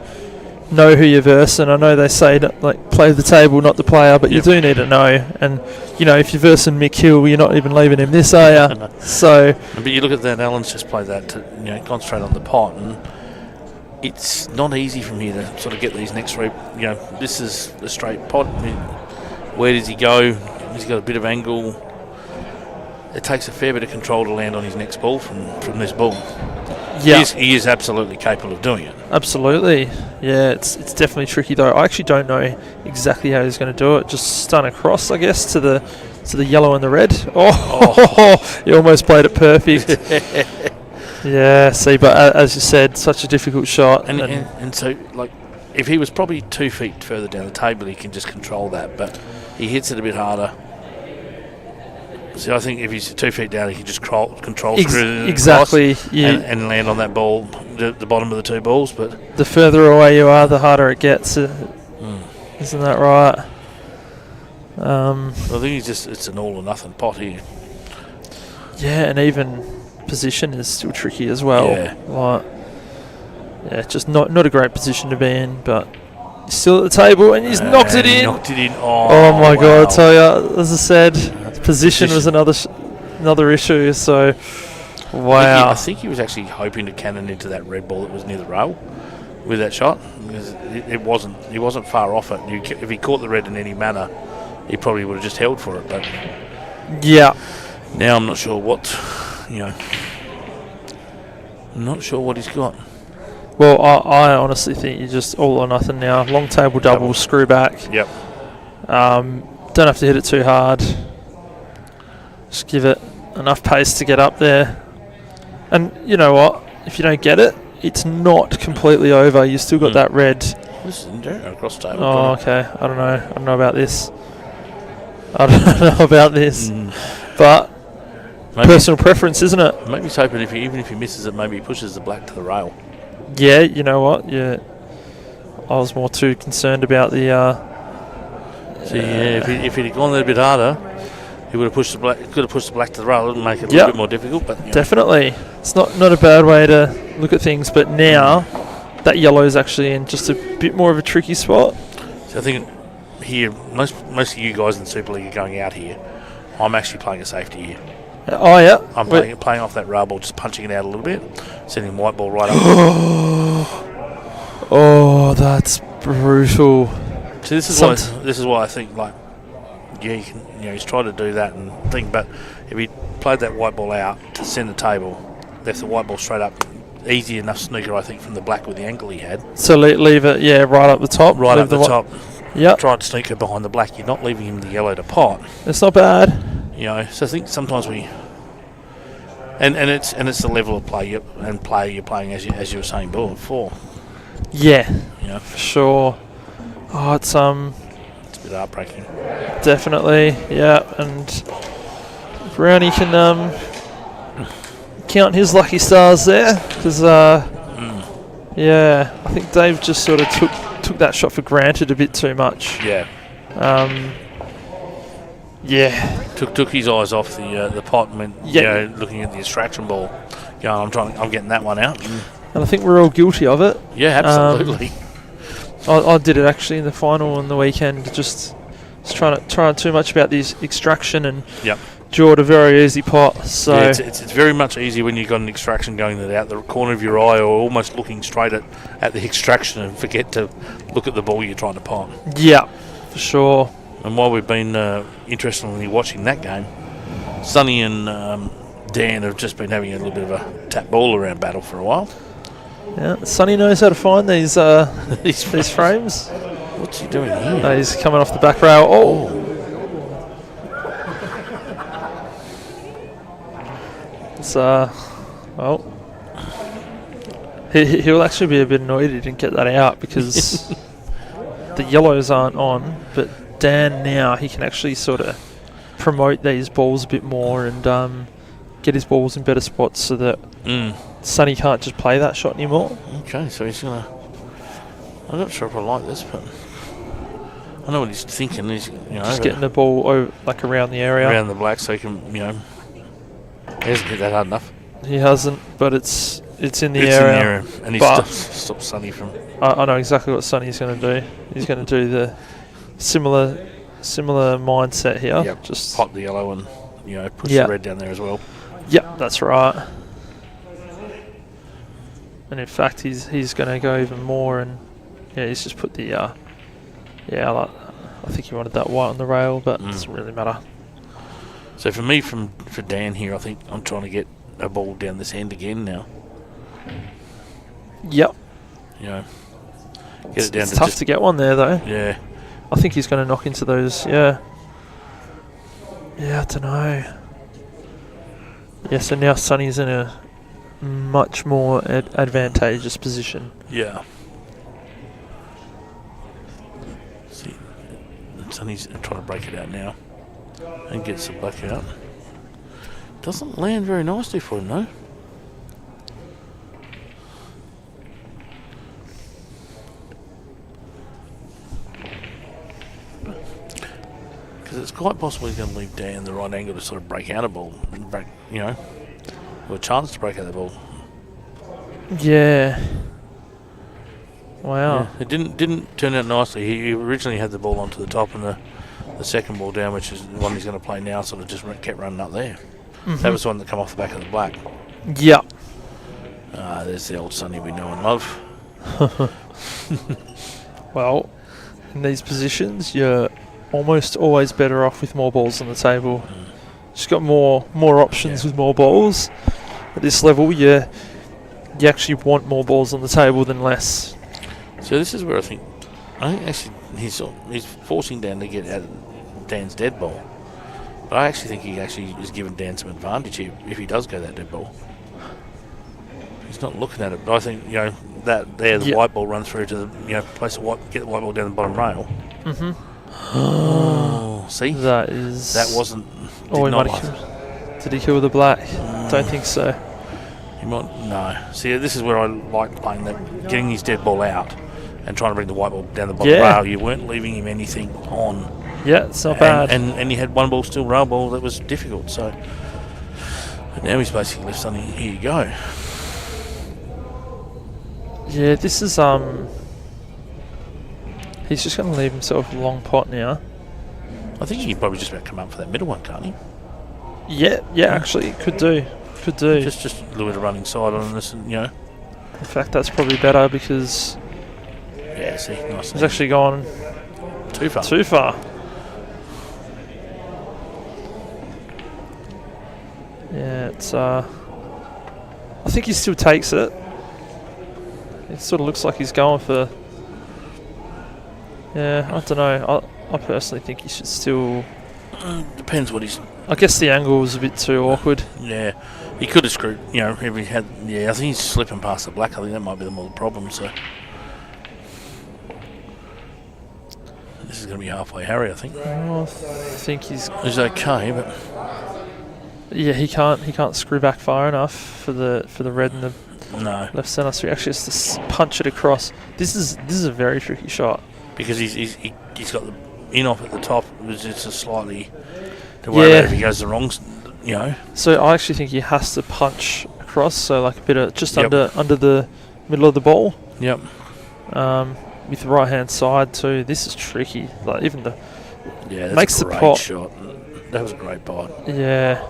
know who you're versing. I know they say that, like, play the table, not the player, but you do need to know. And if you're versing Mick Hill, you're not even leaving him this, are you? No. So, but you look at that. Alan's just played that to concentrate on the pot, and it's not easy from here to sort of get these next this is a straight pot. I mean, where does he go? He's got a bit of angle. It takes a fair bit of control to land on his next ball from this ball. Yeah, he is absolutely capable of doing it. Absolutely, yeah. It's definitely tricky though. I actually don't know exactly how he's going to do it. Just stun across, I guess, to the yellow and the red. He almost played it perfect. Yeah. See, but as you said, such a difficult shot. And so, like, if he was probably 2 feet further down the table, he can just control that. But he hits it a bit harder. So I think if he's 2 feet down, he can just control exactly, and land on that ball, the bottom of the 2 balls. But the further away you are, the harder it gets. Isn't that right? I think it's an all or nothing pot here. Yeah, and even position is still tricky as well. Yeah, just not a great position to be in, but he's still at the table and he's knocked it in. Oh my God! I tell you, as I said, position was another issue. So, wow. I think he was actually hoping to cannon into that red ball that was near the rail with that shot, because he wasn't far off it. If he caught the red in any manner, he probably would have just held for it. But yeah, now I'm not sure what I'm not sure what he's got. Well, I honestly think you're just all or nothing now. Long table double, screw back. Yep. Don't have to hit it too hard. Just give it enough pace to get up there. And you know what? If you don't get it, it's not completely over. You still got that red. This is across the table. Oh, okay. I don't know about this. But maybe personal preference, isn't it? Maybe he's hoping even if he misses it, maybe he pushes the black to the rail. Yeah, you know what? Yeah, I was more too concerned about the. If he'd gone a little bit harder, he would have pushed the black. Could have pushed the black to the rail and make it a little bit more difficult. But definitely, it's not a bad way to look at things. But now that yellow is actually in just a bit more of a tricky spot. So I think here, most of you guys in the Super League are going out here. I'm actually playing a safety here. Oh, yeah. I'm playing off that rail ball, just punching it out a little bit, sending white ball right up. Oh, that's brutal. So this is why I think, like, yeah, he's tried to do that and think, but if he played that white ball out to send the table, left the white ball straight up, easy enough snooker, I think, from the black with the angle he had. So leave it, right up the top. Right up the top. Yep. Try to snooker behind the black. You're not leaving him the yellow to pot. It's not bad. So I think sometimes we, and it's the level of play you're playing as you were saying before. Yeah. For sure. Oh, it's a bit heartbreaking. Definitely, yeah. And Brownie can count his lucky stars there, because yeah, I think Dave just sort of took that shot for granted a bit too much. Yeah. Yeah. Took his eyes off the pot and went, looking at the extraction ball. I'm getting that one out. And I think we're all guilty of it. Yeah, absolutely. I did it actually in the final on the weekend, just trying too much about the extraction and drawed a very easy pot. So yeah, it's very much easier when you've got an extraction going out the corner of your eye, or almost looking straight at the extraction and forget to look at the ball you're trying to pot. Yeah, for sure. And while we've been interestingly watching that game, Sonny and Dan have just been having a little bit of a tap ball around battle for a while. Yeah, Sonny knows how to find these these frames. What's he doing here? He's coming off the back rail. Oh. It's well, he'll actually be a bit annoyed he didn't get that out, because the yellows aren't on, but Dan now, he can actually sort of promote these balls a bit more and get his balls in better spots, so that Sonny can't just play that shot anymore. Okay, so he's gonna. I'm not sure if I like this, but I know what he's thinking. He's just getting the ball around the area, around the black, so he can he hasn't hit that hard enough. He hasn't, but it's in the area. In the area, and he's stopped Sonny from. I know exactly what Sonny's going to do. He's going to do the similar mindset here. Yep. Just pop the yellow and push the red down there as well. Yep, that's right. And in fact, he's going to go even more, and he's just put the I think he wanted that white on the rail, but it doesn't really matter. So for me, for Dan here, I think I'm trying to get a ball down this end again now. Yep. Get it down. It's tough to get one there, though. Yeah. I think he's going to knock into those. Yeah. Yeah, I don't know. Yeah, so now Sonny's in a much more advantageous position. Yeah. See, Sonny's trying to break it out now and gets the black out. Doesn't land very nicely for him, though. Because it's quite possible he's going to leave Dan the right angle to sort of break out a ball, and break, or a chance to break out the ball. Yeah. Wow. Yeah, it didn't turn out nicely. He originally had the ball onto the top, and the second ball down, which is the one he's going to play now, sort of just kept running up there. That was the one that come off the back of the black. Yep. There's the old Sonny we know and love. Well, in these positions, you're almost always better off with more balls on the table. Just got more options with more balls. At this level, you actually want more balls on the table than less. So this is where I think actually he's forcing Dan to get out of Dan's dead ball. But I actually think he actually is giving Dan some advantage here if he does go that dead ball. He's not looking at it, but I think that there the white ball runs through to the place the get the white ball down the bottom rail. Oh, see, that wasn't. Did he kill the black? Don't think so. He might no. See, this is where I like playing that, getting his dead ball out and trying to bring the white ball down the bottom rail. You weren't leaving him anything on. Yeah, it's not bad. And he had one ball still rail ball that was difficult. So but now he's basically left something. Here you go. He's just going to leave himself a long pot now. I think he can probably just about come up for that middle one, can't he? Yeah, actually, could do. Just a little bit of running side on this, and In fact, that's probably better because yeah, see, nice. he's actually gone too far. Too far. Yeah, it's. I think he still takes it. It sort of looks like he's going for. Yeah, I don't know. I personally think he should still. Depends what he's. I guess the angle was a bit too awkward. Yeah, he could have screwed. If he had. Yeah, I think he's slipping past the black. I think that might be the more problem. So this is going to be halfway Harry, I think. I think he's okay, but yeah, he can't screw back far enough for the red and the left centre. So he actually has to punch it across. This is a very tricky shot because he's got the in off at the top. It's just slightly to worry about if he goes the wrong. So I actually think he has to punch across. So like a bit of just under the middle of the ball. Yep. With the right hand side too. This is tricky. Like even the that's makes a great the pot shot. That was a great pot. Yeah.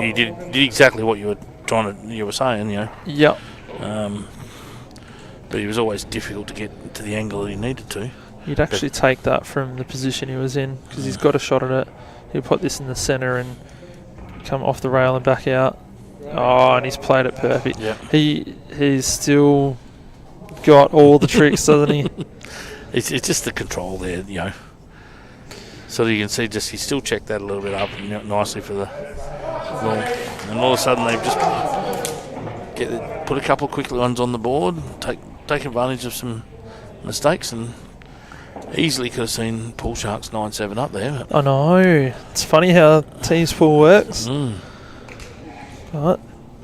He did exactly what you were saying. Yep. But he was always difficult to get to the angle that he needed to. You'd actually take that from the position he was in because he's got a shot at it. He'll put this in the centre and come off the rail and back out. Oh, and he's played it perfect. Yep. He's still got all the tricks, doesn't he? It's just the control there, So you can see he still checked that a little bit up nicely for the ball. And all of a sudden they've just put a couple of quick ones on the board, take advantage of some mistakes, and easily could have seen Pool Sharks 9-7 up there. I know. It's funny how teams pool works. But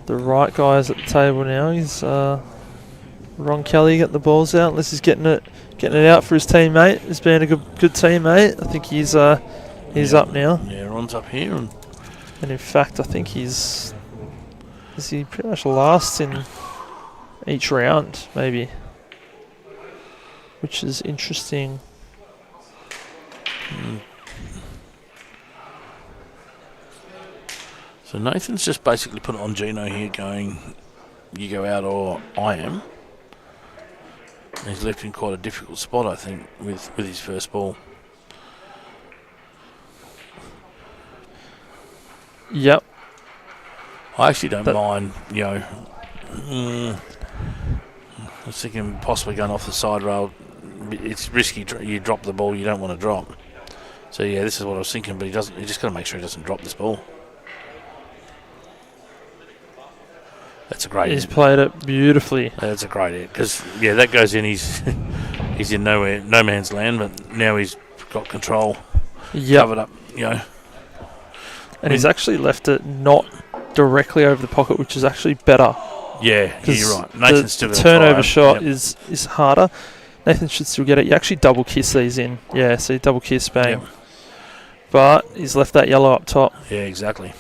the right guy's at the table now. He's Ron Kelly getting the balls out. Unless he's getting it out for his teammate. He's been a good teammate. I think he's up now. Yeah, Ron's up here, and in fact, I think is he pretty much last in each round, maybe, which is interesting. So Nathan's just basically put it on Gino here, going, you go out or I am. And he's left in quite a difficult spot, I think, with his first ball. Yep. I actually don't mind, I was thinking possibly going off the side rail. It's risky. You drop the ball you don't want to drop. So yeah, this is what I was thinking. But he doesn't. He just got to make sure he doesn't drop this ball. That's a great. He's played it beautifully. That's a great hit because that goes in. He's in no man's land. But now he's got control. Covered up. And he's actually left it not directly over the pocket, which is actually better. Yeah, you're right. Nathan's still the turnover shot is harder. Nathan should still get it. You actually double kiss these in. Yeah, so you double kiss, bang. Yep. But he's left that yellow up top. Yeah, exactly.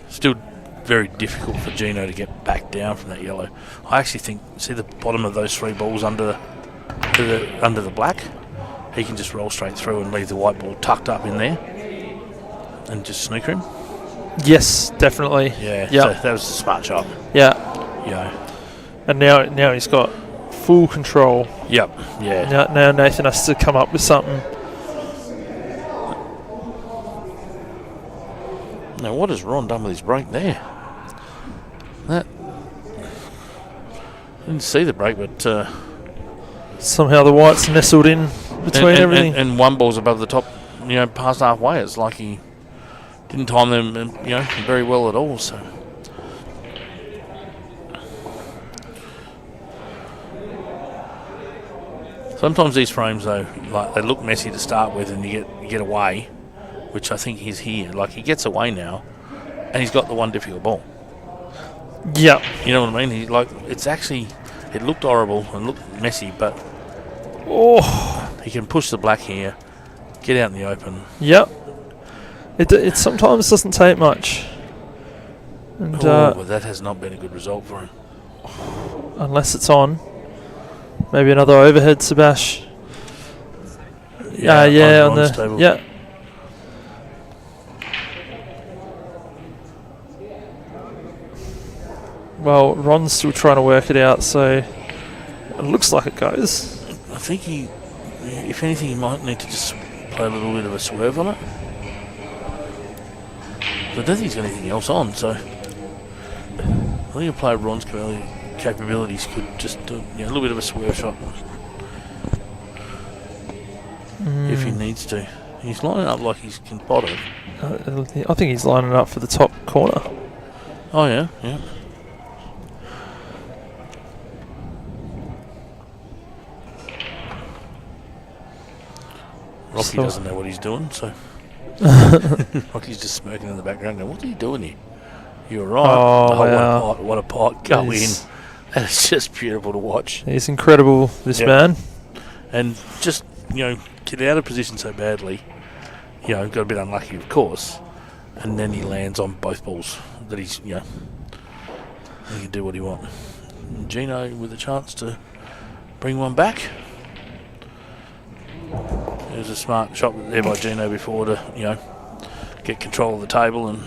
Still very difficult for Gino to get back down from that yellow. I actually think, see the bottom of those three balls under the black? He can just roll straight through and leave the white ball tucked up in there and just snooker him. Yes, definitely. Yeah, so that was a smart shot. Yeah. Yeah. And now he's got full control. Yep, yeah. Now Nathan has to come up with something. Now, what has Ron done with his break there? I didn't see the break, but... somehow the white's nestled in between everything. And one ball's above the top, past halfway. It's like he didn't time them, very well at all, so... Sometimes these frames, though, like they look messy to start with, and you get away, which I think he's here. Like he gets away now, and he's got the one difficult ball. Yeah, you know what I mean. It looked horrible and looked messy, but he can push the black here, get out in the open. Yep. It sometimes doesn't take much, and but that has not been a good result for him. Unless it's on. Maybe another overhead, Sebash. Yeah, yeah, on on Ron's the table. yeah. Well, Ron's still trying to work it out, so it looks like it goes. I think if anything, he might need to just play a little bit of a swerve on it. But I don't think he's got anything else on, so I think a player of Ron's capabilities could just do a little bit of a swerve shot if he needs to. He's lining up like he's can pot it. I think he's lining up for the top corner. Oh yeah, yeah. Rocky doesn't know what he's doing, so Rocky's just smirking in the background going, what are you doing here? You're right. Oh, wow. What a pot. Go in. And it's just beautiful to watch. He's incredible, this man. And just, get out of position so badly. Got a bit unlucky, of course. And then he lands on both balls that he's, he can do what he wants. Gino with a chance to bring one back. There's a smart shot there by Gino before to, get control of the table, and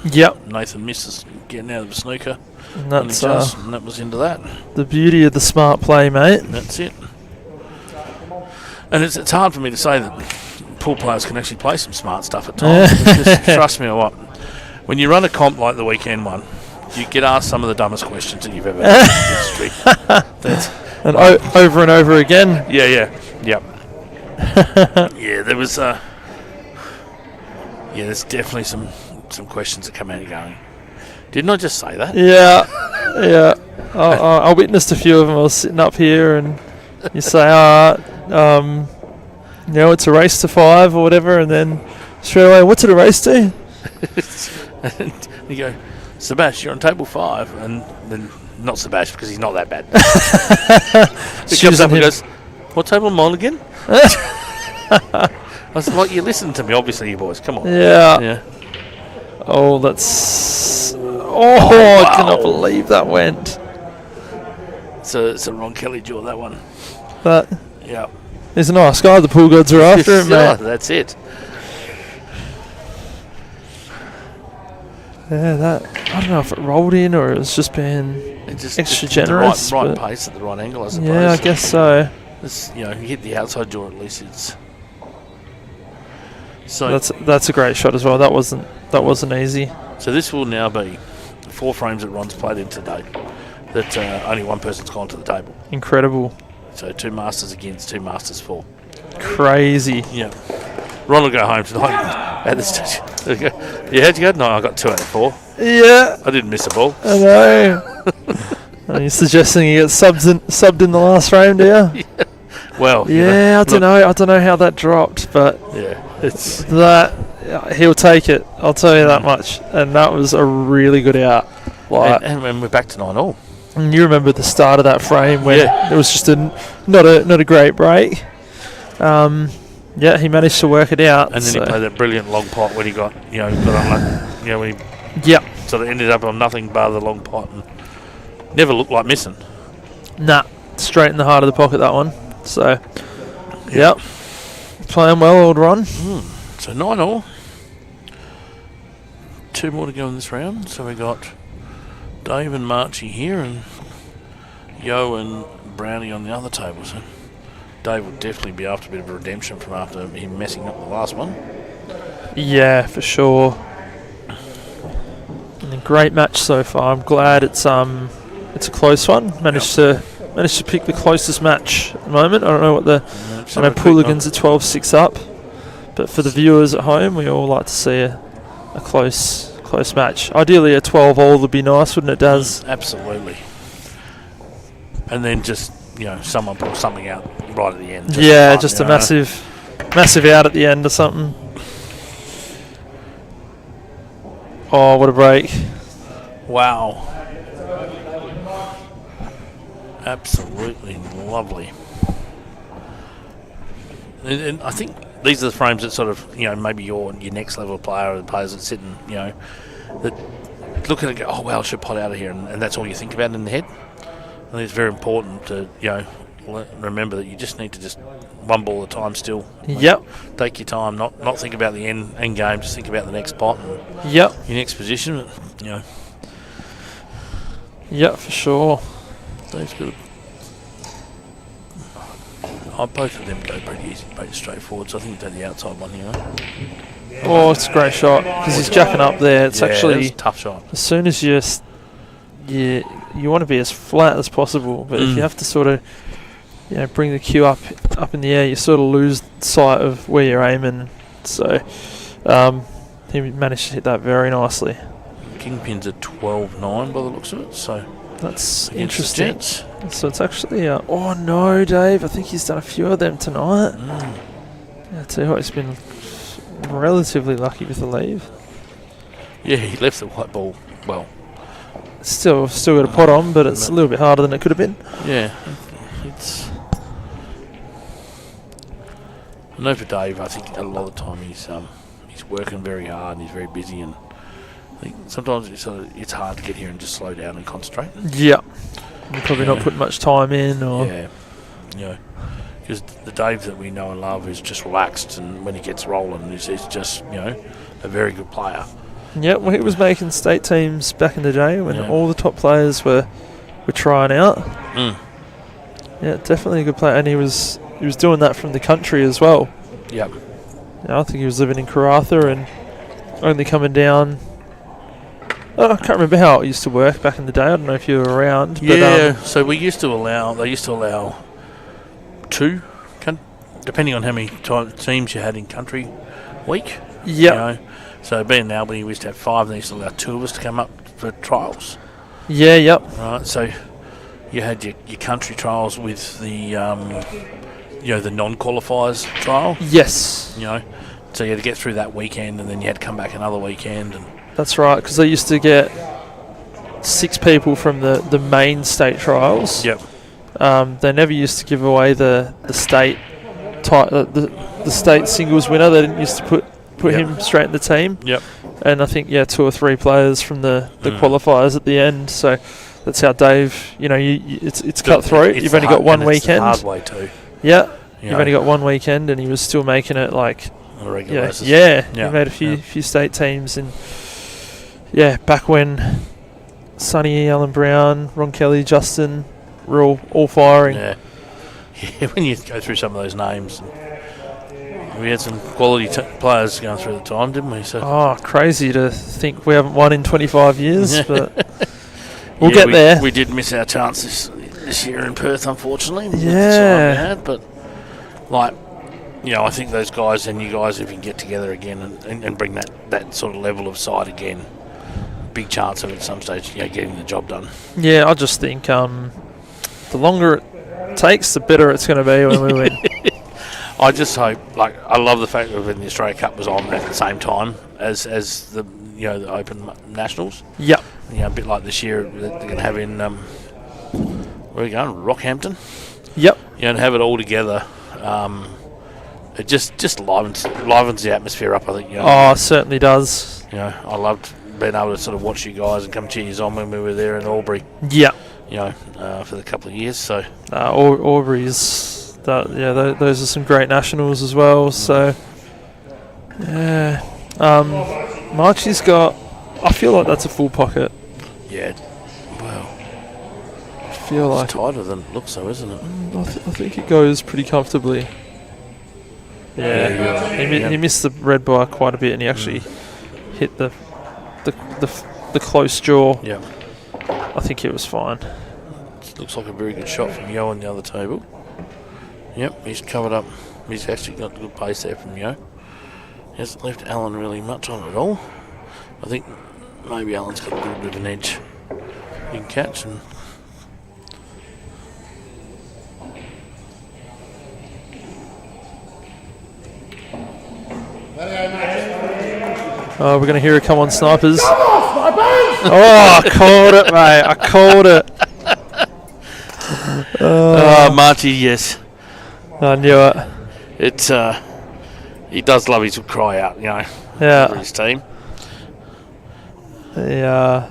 Nathan misses getting out of the snooker. And that's and that was into that. The beauty of the smart play, mate. That's it. And it's hard for me to say that pool players can actually play some smart stuff at times. Just trust me or what. When you run a comp like the weekend one, you get asked some of the dumbest questions that you've ever had in history. And over and over again. Yeah. Yeah, there was there's definitely some questions that come out of going, didn't I just say that? Yeah. I witnessed a few of them. I was sitting up here and you say, it's a race to 5 or whatever, and then straight away, what's it a race to? And you go, Sebash, you're on table 5, and then not Sebash because he's not that bad. He comes up and goes, what table am I on again? I was like, you listen to me, obviously, you boys. Come on. Yeah. Oh, that's... Oh, wow. I cannot believe that went. So it's a Ron Kelly jaw, that one. But yeah. He's a nice guy. The pool gods are after him, mate. That's it. Yeah, that... I don't know if it rolled in or it was just being extra generous. The right pace at the right angle, I suppose. Yeah, I guess so. It's, you hit the outside jaw at least. It's... So that's a great shot as well. That wasn't easy. So this will now be 4 frames that Ron's played in today. That only one person's gone to the table. Incredible. So 2 masters against 2 masters for. Crazy. Yeah. Ron will go home tonight at this stage. Yeah, how'd you go? No, I got 2 out of 4. Yeah. I didn't miss a ball. I know. Are you suggesting he gets subbed in the last frame, do you? Yeah. Well, yeah, I don't know. I don't know how that dropped, but yeah, it's he'll take it. I'll tell you that much. And that was a really good out. And we're back to 9-all. And you remember the start of that frame when it was just not a great break. Yeah, he managed to work it out. And then he played that brilliant long pot when he got unlucky. When he sort of ended up on nothing but the long pot and never looked like missing. Nah, straight in the heart of the pocket, that one. So, yep. Playing well, old Ron. So 9-all. 2 more to go in this round. So we got Dave and Marchie here and Yo and Brownie on the other table. So Dave would definitely be after a bit of a redemption from after him messing up the last one. Yeah, for sure. And a great match so far. I'm glad it's a close one. Managed to pick the closest match at the moment. I don't know what I know Pooligans are 12-6 up, but for the viewers at home, we all like to see a close match. Ideally, a 12-all would be nice, wouldn't it, Daz? Absolutely. And then just someone pull something out right at the end. Just a massive out at the end or something. Oh, what a break! Wow. Absolutely lovely. And I think these are the frames that sort of, maybe your next level player or the players that sit and, that look at it and go, oh, well, I should pot out of here. And that's all you think about in the head. I think it's very important to, remember that you just need to just one ball at a time still. Yep. Take your time, not think about the end game, just think about the next spot and Yep. your next position. You know. Yep, for sure. Dave's good. Both of them go pretty easy, pretty straightforward. So I think they're the outside one here. Oh, it's a great shot because he's jacking up there. It's actually a tough shot. As soon as you want to be as flat as possible, but if you have to sort of bring the cue up in the air, you sort of lose sight of where you're aiming. So he managed to hit that very nicely. Kingpin's at 12-9 by the looks of it, so that's interesting. So it's actually oh no, Dave, I think he's done a few of them tonight. I tell you what, he's been relatively lucky with the leave. Yeah, he left the white ball well. Still got a pot on, but it's a little bit harder than it could have been. Yeah, it's. I know for Dave, I think a lot of the time he's working very hard and he's very busy, and I think sometimes it's hard to get here and just slow down and concentrate. Yeah, you're probably not putting much time in, or because the Dave that we know and love is just relaxed, and when he gets rolling, he's just a very good player. Yeah, well, he was making state teams back in the day when all the top players were trying out. Yeah, definitely a good player, and he was doing that from the country as well. Yep. I think he was living in Karratha and only coming down. I can't remember how it used to work back in the day. I don't know if you were around. Yeah, so they used to allow two, depending on how many teams you had in country week. Yeah. So being in Albany, we used to have 5, and they used to allow 2 of us to come up for trials. Yeah, yep. Right, so you had your country trials with the the non-qualifiers trial. Yes. So you had to get through that weekend, and then you had to come back another weekend. And that's right, because they used to get 6 people from the main state trials. Yep. They never used to give away the state the state singles winner. They didn't used to put him straight in the team. Yep. And I think 2 or 3 players from the qualifiers at the end. So that's how Dave. It's cutthroat. You've only got one weekend. It's the hard way too. Yeah. You've only got one weekend, and he was still making it like on a regular basis. He made a few state teams, and back when Sonny, Alan Brown, Ron Kelly, Justin were all firing. Yeah, when you go through some of those names, we had some quality players going through the time, didn't we? So crazy to think we haven't won in 25 years, but we'll get there. We did miss our chance this year in Perth, unfortunately. Yeah, but I think those guys and you guys, if you can get together again and bring that sort of level of side again, big chance of at some stage getting the job done. Yeah, I just think the longer it takes, the better it's going to be when we win. I just hope, I love the fact that when the Australia Cup was on at the same time as the the Open Nationals. Yep. A bit like this year that they're going to have in where are we going? Rockhampton. Yep. And have it all together. It just livens the atmosphere up, I think. It certainly does. I loved being able to sort of watch you guys and come cheer you on when we were there in Albury. Yep. For the couple of years. So Albury's. Those are some great nationals as well. So, Marchie's got. I feel like that's a full pocket. Yeah. Well, I feel like it's tighter than it looks, though, isn't it? I think it goes pretty comfortably. Yeah. He missed the red by quite a bit, and he actually hit the close jaw. Yeah. I think it was fine. Looks like a very good shot from Yo on the other table. Yep, he's covered up. He's actually got good pace there from Yo. He hasn't left Alan really much on at all. I think maybe Alan's got a little bit of an edge he can catch. And we're going to hear it come on, Snipers. I called it, mate. I called it. Marty, yes. I knew it. It's he does love his cry out, for his team. Yeah.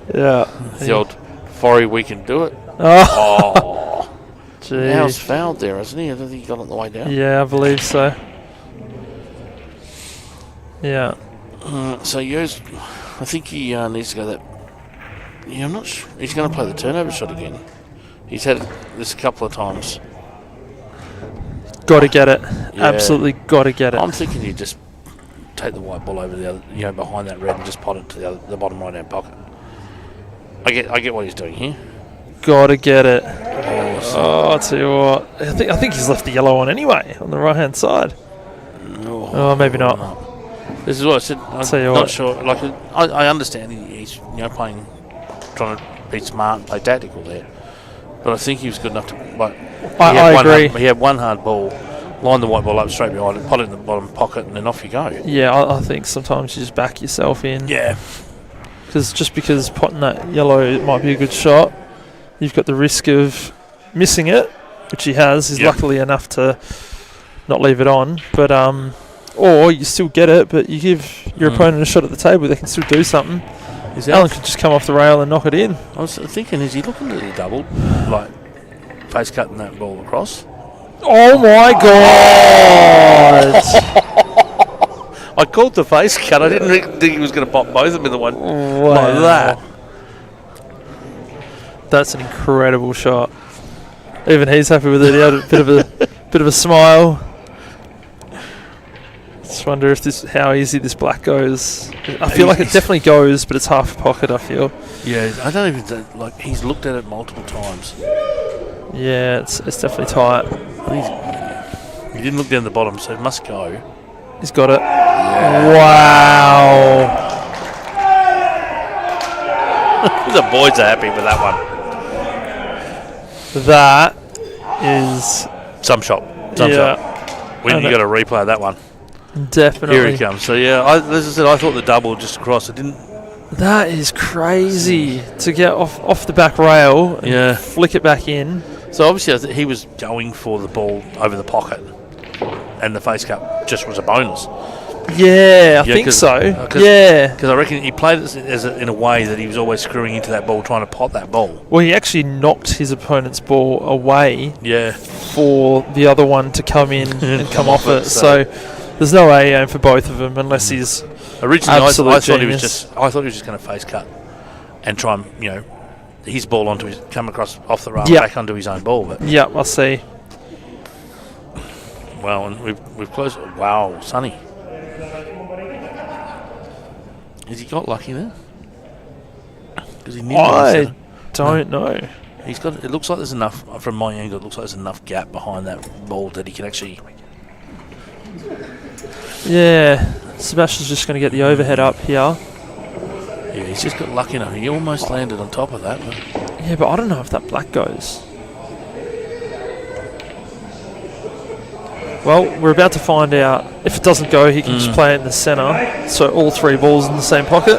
The old Forry, we can do it. Oh. Gee. Now's fouled there, hasn't he? I don't think he got it on the way down. Yeah, I believe so. Yeah. So Yo's, I think he needs to go that. Yeah, I'm not sure. He's going to play the turnover shot again. He's had this a couple of times. Got to get it. Yeah. Absolutely got to get it. I'm thinking you just take the white ball over the other, behind that red and just pot it to the bottom right hand pocket. I get what he's doing here. Got to get it. Oh, I'll tell you what. I think he's left the yellow on anyway on the right hand side. Maybe not. This is what I said. I'm tell you not what. sure. Like I understand he's playing, trying to be smart and play tactical there. But I think he was good enough to. Like, I agree. He had one hard ball, lined the white ball up straight behind it, pot it in the bottom pocket, and then off you go. Yeah, I think sometimes you just back yourself in. Yeah. Because potting that yellow, it might be a good shot. You've got the risk of missing it, which he has. He's luckily enough to not leave it on. But or you still get it, but you give your opponent a shot at the table. They can still do something. Alan could just come off the rail and knock it in. I was thinking, is he looking at the double, like face cutting that ball across? Oh my God! I called the face cut. I didn't think he was going to pop both of them in the one like that. That's an incredible shot. Even he's happy with it. He had a bit of a smile. Just wonder if how easy this black goes. I feel like it definitely goes, but it's half a pocket. I feel. Yeah, I don't even he's looked at it multiple times. Yeah, it's definitely tight. He didn't look down the bottom, so it must go. He's got it. Yeah. Wow. The boys are happy with that one. That is some shot. Some shot. When you got to replay that one. Definitely. Here he comes. So yeah, as I said, I thought the double just across. It didn't. That is crazy to get off the back rail and flick it back in. So obviously he was going for the ball over the pocket, and the face cut just was a bonus. Yeah, I think so. Because I reckon he played it in a way that he was always screwing into that ball, trying to pot that ball. Well, he actually knocked his opponent's ball away. Yeah. For the other one to come in and come off it. So there's no aim for both of them unless he's originally. I thought he was just going to face cut and try and his ball come across off the rail back onto his own ball. But I see. Well, and we've closed. Wow, Sonny. Has he got lucky there? I don't know. He's got. It looks like there's enough from my angle. It looks like there's enough gap behind that ball that he can actually. Yeah, Sebastian's just going to get the overhead up here. Yeah, he's just got lucky enough. He almost landed on top of that. But I don't know if that black goes. Well, we're about to find out. If it doesn't go, he can just play it in the centre. So all three balls in the same pocket.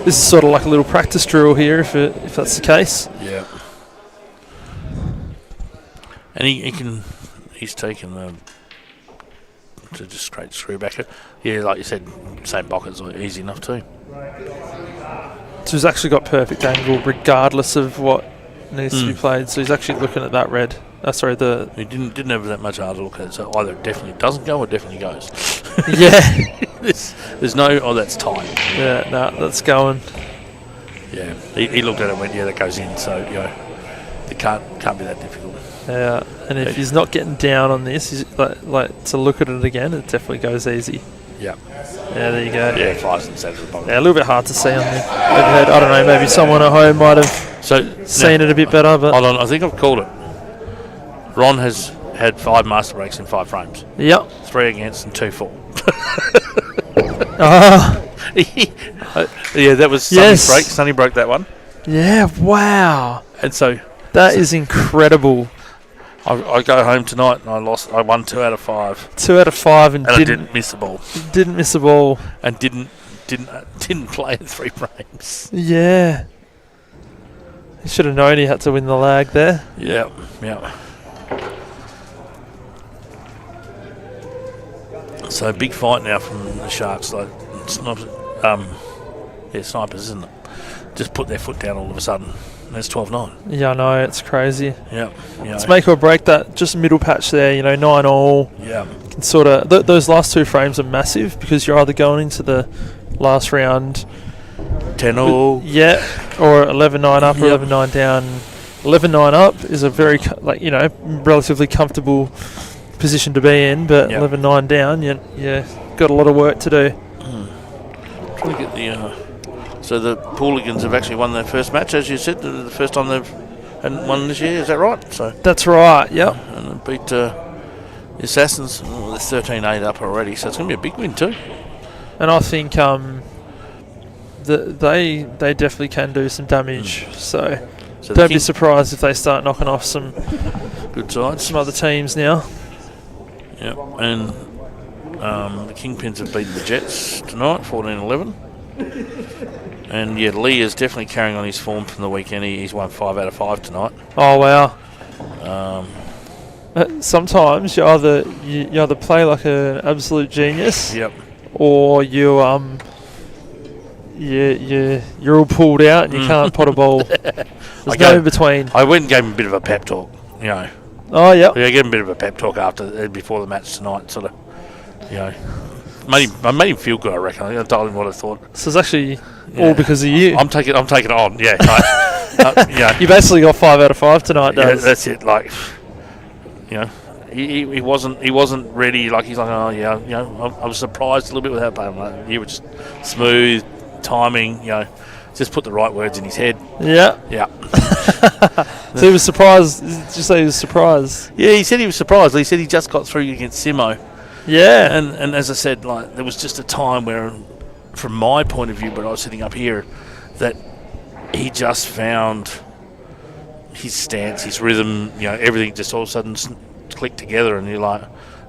This is sort of like a little practice drill here, if that's the case. Yeah. And he's taken to just straight screw back it. Yeah, like you said, same pocket's easy enough too. So he's actually got perfect angle regardless of what needs to be played. So he's actually looking at that red. He didn't have that much hard to look at it. So either it definitely doesn't go or definitely goes. Yeah. There's no, that's tight. Yeah, no, that's going. Yeah, he looked at it and went, that goes in. So it can't be that difficult. Yeah, and if he's not getting down on this, he's like to look at it again, it definitely goes easy. Yeah. Yeah, there you go. Yeah, flies in the centre of the bottom. Yeah, a little bit hard to see on the overhead. I don't know, maybe someone at home might have seen it a bit better. But hold on, I think I've called it. Ron has had 5 master breaks in 5 frames. Yep. 3 against and 2 for. Yeah, that was Sonny's break. Sonny broke that one. Yeah, wow. And so that is incredible. I go home tonight and I won 2 out of 5. 2 out of 5 and I didn't miss the ball. Didn't miss the ball. And didn't play in 3 frames. Yeah. He should have known he had to win the lag there. Yeah. So big fight now from the Sharks. Like snipers, isn't it? just put their foot down all of a sudden. That's 12-9. Yeah, I know, it's crazy. Yeah. Let's make or break that just middle patch there, 9-all. Yeah. Can sort of those last 2 frames are massive because you're either going into the last round 10-all. Yeah, or 11-9 up or Yep. 11-9 down. 11-9 up is a very relatively comfortable position to be in, but Yep. 11-9 down, you got a lot of work to do. Trying to get the. So the Pooligans have actually won their first match, as you said, the first time they've hadn't won this year. Is that right? So That's right. Yep. and they beat the Assassins. They're 13-8 up already, so it's going to be a big win too. And I think they definitely can do some damage. So So don't be surprised if they start knocking off some good sides. some other teams now. Yep, and the Kingpins have beaten the Jets tonight, 14-11. And yeah, Lee is definitely carrying on his form from the weekend. He's won 5 out of 5 tonight. Oh wow. Sometimes you either play like an absolute genius, Yep. or you're all pulled out and you can't pot a ball. There's no in between. I went and gave him a bit of a pep talk, Oh yeah. I gave him a bit of a pep talk before the match tonight, sort of, I made him feel good, I reckon. I told him what I thought. So it's actually all because of you. I'm taking it on, yeah. You basically got 5 out of 5 tonight, Yeah, Daz. that's it. Like, he wasn't ready. Like he's like, oh yeah, I was surprised a little bit with how playing. Like, you were just smooth timing. Just put the right words in his head. Yeah. Yeah. So he was surprised. Did you say he was surprised? Yeah, he said he was surprised. He said he just got through against Simo. Yeah. And as I said, like there was just a time where, from my point of view, but I was sitting up here, that he just found his stance, his rhythm, everything just all of a sudden clicked together, and you're like,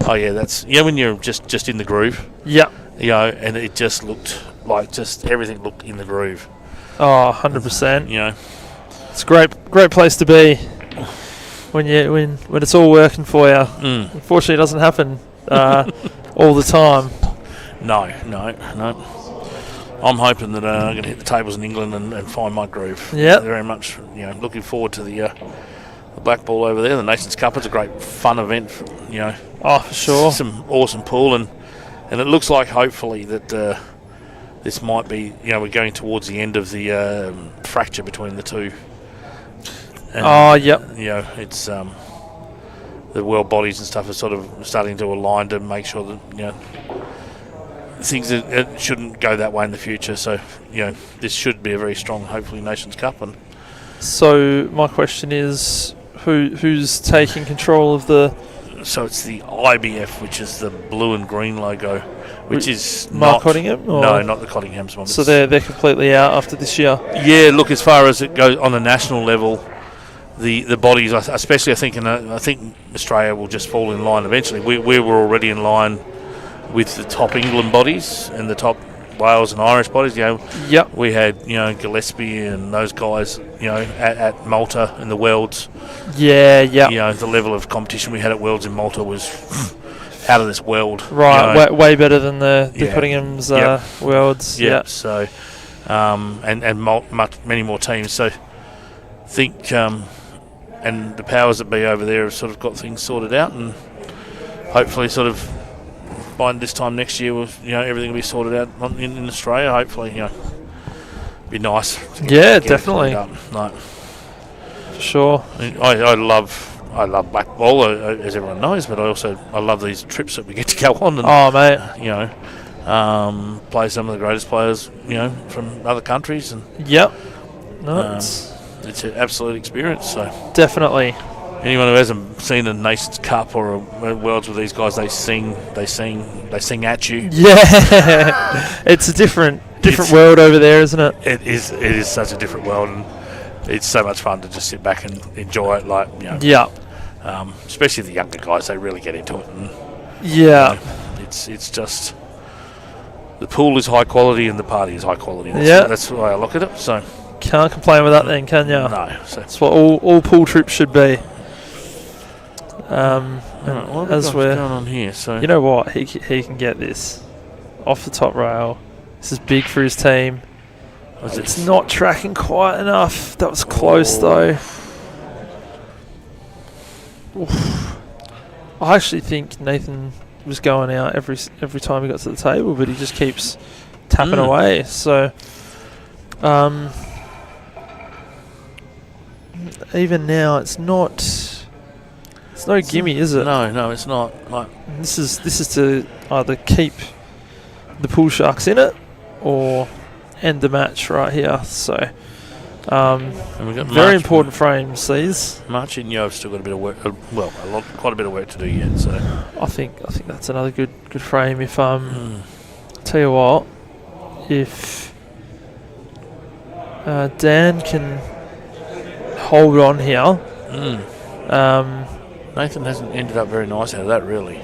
oh yeah, that's when you're just in the groove. Yeah. And it just looked like everything looked in the groove. Oh, 100%. It's a great place to be when it's all working for you. Unfortunately, it doesn't happen all the time. No. I'm hoping that I'm going to hit the tables in England and find my groove. Yeah. Very much, looking forward to the Black Ball over there. The Nations Cup, it's a great fun event, Oh, for sure. Some awesome pool, and it looks like hopefully that this might be, we're going towards the end of the fracture between the two. And, yep. It's the world bodies and stuff are sort of starting to align to make sure that, things that shouldn't go that way in the future. So, this should be a very strong, hopefully, Nations Cup. And so my question is, who's taking control of the? So it's the W.A.E.B.F, which is the blue and green logo, which is Mark Cottingham? No, not the Cottingham's one. So they're completely out after this year. Yeah, look, as far as it goes on a national level, the bodies, especially I think Australia will just fall in line eventually. We were already in line with the top England bodies and the top Wales and Irish bodies. Yep. We had Gillespie and those guys at Malta in the Worlds. Yeah, yeah. The level of competition we had at Worlds in Malta was out of this world. Right, way better than the Cottingham's Worlds. Yeah. So and many more teams. So I think and the powers that be over there have sort of got things sorted out, and hopefully sort of by this time next year, everything will be sorted out in Australia. Hopefully, be nice. Yeah, definitely. Like, for sure. I love black ball, as everyone knows, but I love these trips that we get to go on and mate, play some of the greatest players from other countries, and it's an absolute experience. So definitely. Anyone who hasn't seen a Nations Cup or a Worlds with these guys, they sing at you. Yeah, it's a different world over there, isn't it? It is such a different world, and it's so much fun to just sit back and enjoy it. Like especially the younger guys, they really get into it. And, it's just the pool is high quality and the party is high quality. That's the way I look at it. So can't complain with that, then, can you? No, that's what all pool trips should be. What's going on here? So you know what, he can get this off the top rail. This is big for his team. It's not tracking quite enough. That was close though. Oof. I actually think Nathan was going out every time he got to the table, but he just keeps tapping away. So even now, it's no gimme, is it? No, it's not. Like, this is to either keep the Pool Sharks in it or end the match right here. So and we've got very important frames these. March and Yo have still got a bit of work. Quite a bit of work to do yet. So I think that's another good frame. If tell you what, if Dan can hold on here. Nathan hasn't ended up very nice out of that, really.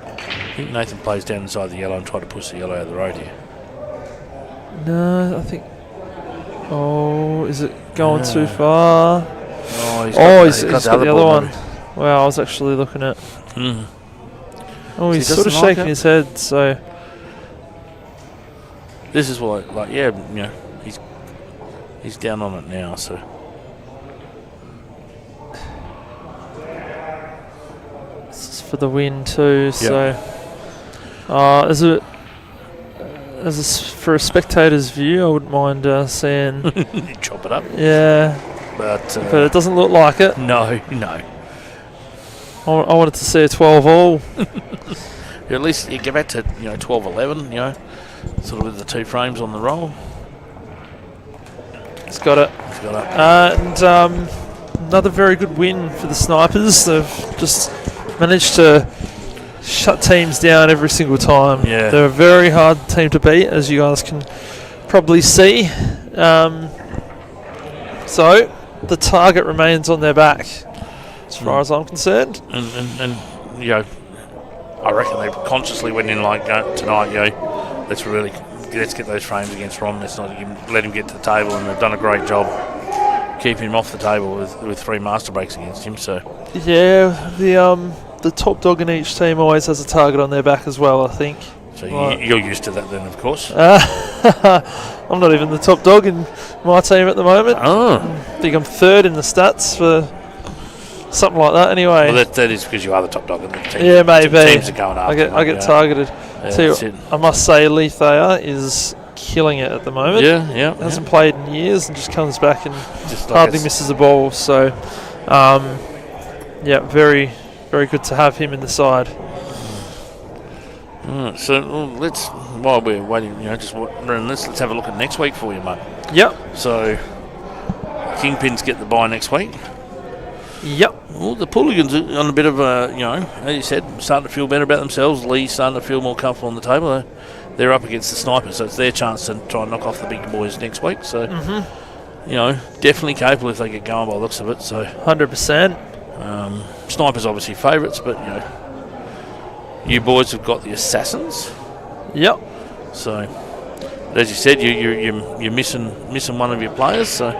I think Nathan plays down inside the yellow and try to push the yellow out of the road here. No, I think... Oh, is it going too far? He's got the other one. Wow, I was actually looking at... Oh, he's sort of shaking his head, so... This is why, he's down on it now, so... For the win too, so for a spectator's view, I wouldn't mind saying chop it up. Yeah, but it doesn't look like it. No. I wanted to see a 12 all. At least you get back to 12-11. Sort of with the two frames on the roll. He's got it. And another very good win for the Snipers. They've just managed to shut teams down every single time. Yeah. They're a very hard team to beat, as you guys can probably see. So the target remains on their back, as far as I'm concerned. And I reckon they consciously went in tonight. Let's get those frames against Ron. Let's not let him get to the table, and they've done a great job keeping him off the table with 3 master breaks against him. So yeah, the top dog in each team always has a target on their back as well, I think. So you're used to that then, of course. I'm not even the top dog in my team at the moment. Oh. I think I'm 3rd in the stats for something like that anyway. Well, that is because you are the top dog in the team. Yeah, maybe. Teams are going after I get targeted. Yeah, I must say, Lee Thayer is killing it at the moment. Yeah. Hasn't played in years and just comes back and just hardly misses a ball. So, very, very good to have him in the side. So while we're waiting, let's have a look at next week for you, mate. Yep. So Kingpins get the bye next week. Yep. Well, the Pooligans are on a bit of a, as you said, starting to feel better about themselves. Lee's starting to feel more comfortable on the table. They're up against the Snipers, so it's their chance to try and knock off the big boys next week. So, definitely capable if they get going by the looks of it. So 100%. Snipers obviously favourites, but you boys have got the Assassins. Yep. So, as you said, you're missing one of your players. So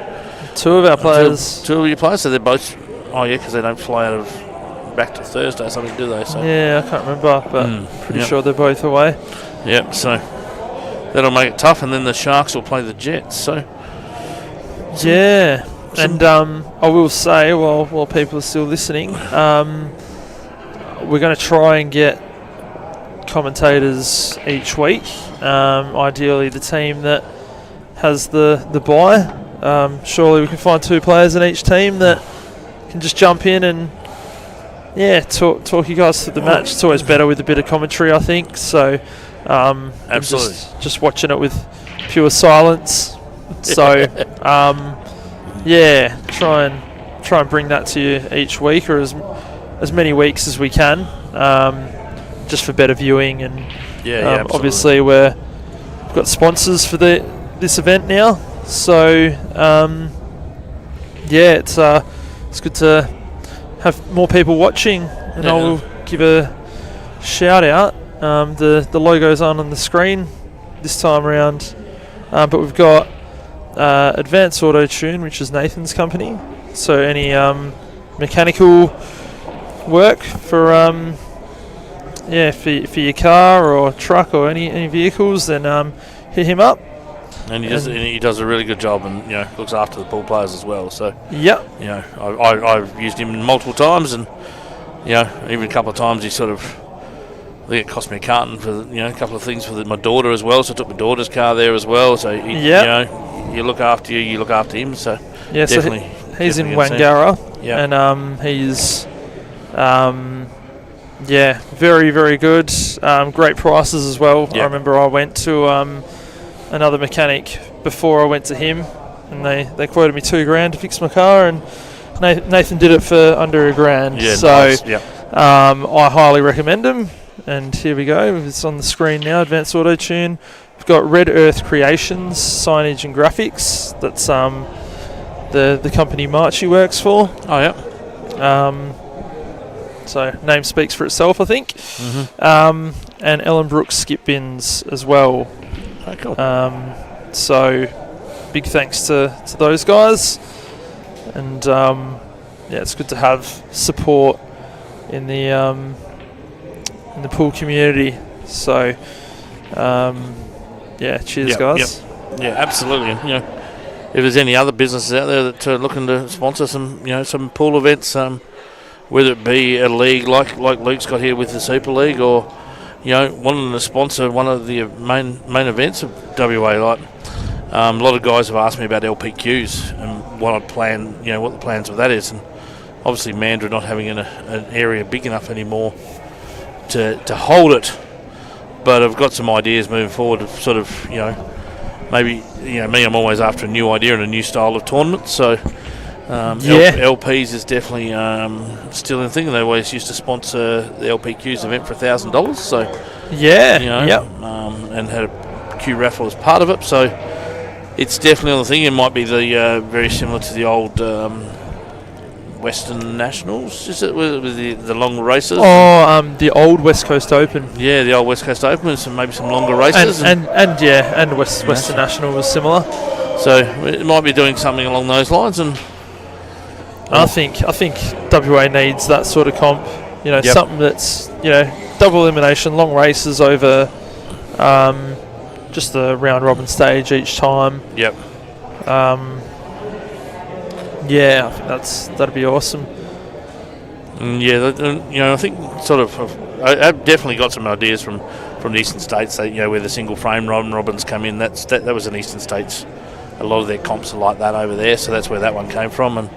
2 of our players. Two of your players. So they're both. Oh yeah, because they don't fly out of back to Thursday or something, do they? So yeah, I can't remember, but pretty sure they're both away. Yep. So that'll make it tough, and then the Sharks will play the Jets. So yeah, and I will say, while people are still listening, we're going to try and get commentators each week. Ideally, the team that has the bye. Surely we can find 2 players in each team that can just jump in and talk you guys through the match. It's always better with a bit of commentary, I think. So absolutely, just watching it with pure silence. So try and bring that to you each week, or as many weeks as we can, just for better viewing. And obviously we've got sponsors for this event now. So it's good to have more people watching, and I will give a shout out. The logos aren't on the screen this time around, but we've got Advanced Auto Tune, which is Nathan's company. So any mechanical work for your car or truck or any vehicles, then hit him up. And he does a really good job, and looks after the pool players as well. So Yep. I've used him multiple times, and even a couple of times he sort of, I think it cost me a carton for a couple of things for my daughter as well. So I took my daughter's car there as well. So you look after you look after him. So yeah, definitely, so he's in definitely Wangara, and he's very, very good. Great prices as well. Yep. I remember I went to another mechanic before I went to him, and they quoted me $2,000 to fix my car, and Nathan did it for under $1,000. Yeah, so nice. Yep. I highly recommend him. And here we go. It's on the screen now. Advanced Auto Tune. We've got Red Earth Creations signage and graphics. That's the company Marchie works for. Oh yeah. So name speaks for itself, I think. Mm-hmm. And Ellen Brooks skip bins as well. Oh, cool. So big thanks to those guys. And it's good to have support in the pool community. So cheers, guys. Yep. Yeah, absolutely. If there's any other businesses out there that are looking to sponsor some pool events, whether it be a league like Luke's got here with the Superleague, or wanting to sponsor one of the main events of WA, like a lot of guys have asked me about LPQs and what the plans of that is, and obviously Mandurah not having an area big enough anymore to hold it, but I've got some ideas moving forward of sort of maybe me, I'm always after a new idea and a new style of tournament, so LPs is definitely still in the thing. They always used to sponsor the LPQ's event for $1,000, so and had a Q raffle as part of it, so it's definitely on the thing. It might be the very similar to the old Western Nationals, is it, with the long races? The old West Coast Open. Yeah, the old West Coast Open, and maybe some longer races. And Western National was similar. So it might be doing something along those lines, and I think WA needs that sort of comp. Something that's double elimination, long races over just the round robin stage each time. Yep. I think that'd be awesome. I think I've definitely got some ideas from the eastern states. Where the single frame robins come in. That was in eastern states. A lot of their comps are like that over there, so that's where that one came from. And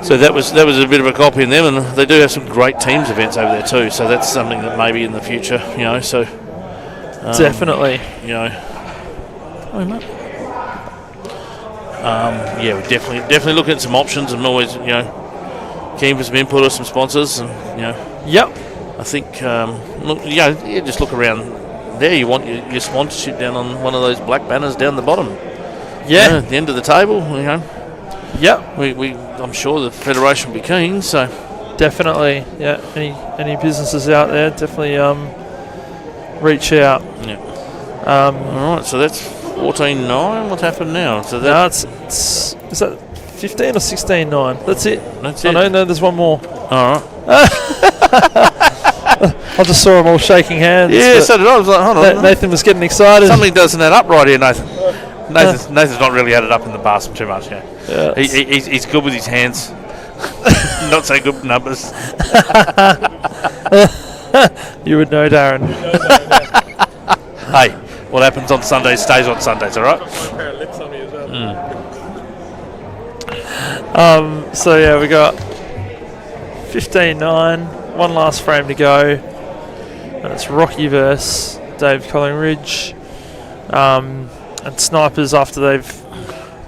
so that was a bit of a copy in them, and they do have some great teams events over there too. So that's something that maybe in the future, So definitely, we're definitely looking at some options, and always keen for some input or some sponsors, and I think just look around there. You want your sponsorship down on one of those black banners down the bottom. At the end of the table. I'm sure the federation will be keen. So definitely, Any businesses out there, definitely reach out. All right, so that's 14.9. What happened now? So is that 15 or 16.9? That's it. No, there's one more. All right. I just saw them all shaking hands. Yeah, so did I. I was like, hold on. Nathan was getting excited. Something doesn't add up right here, Nathan. Nathan's not really added up in the basket too much. He's good with his hands. Not so good with numbers. You would know, Darren. Hey, what happens on Sundays stays on Sundays, all right? So we got 15.9. One last frame to go, and it's Rocky versus Dave Collingridge. And Snipers, after they've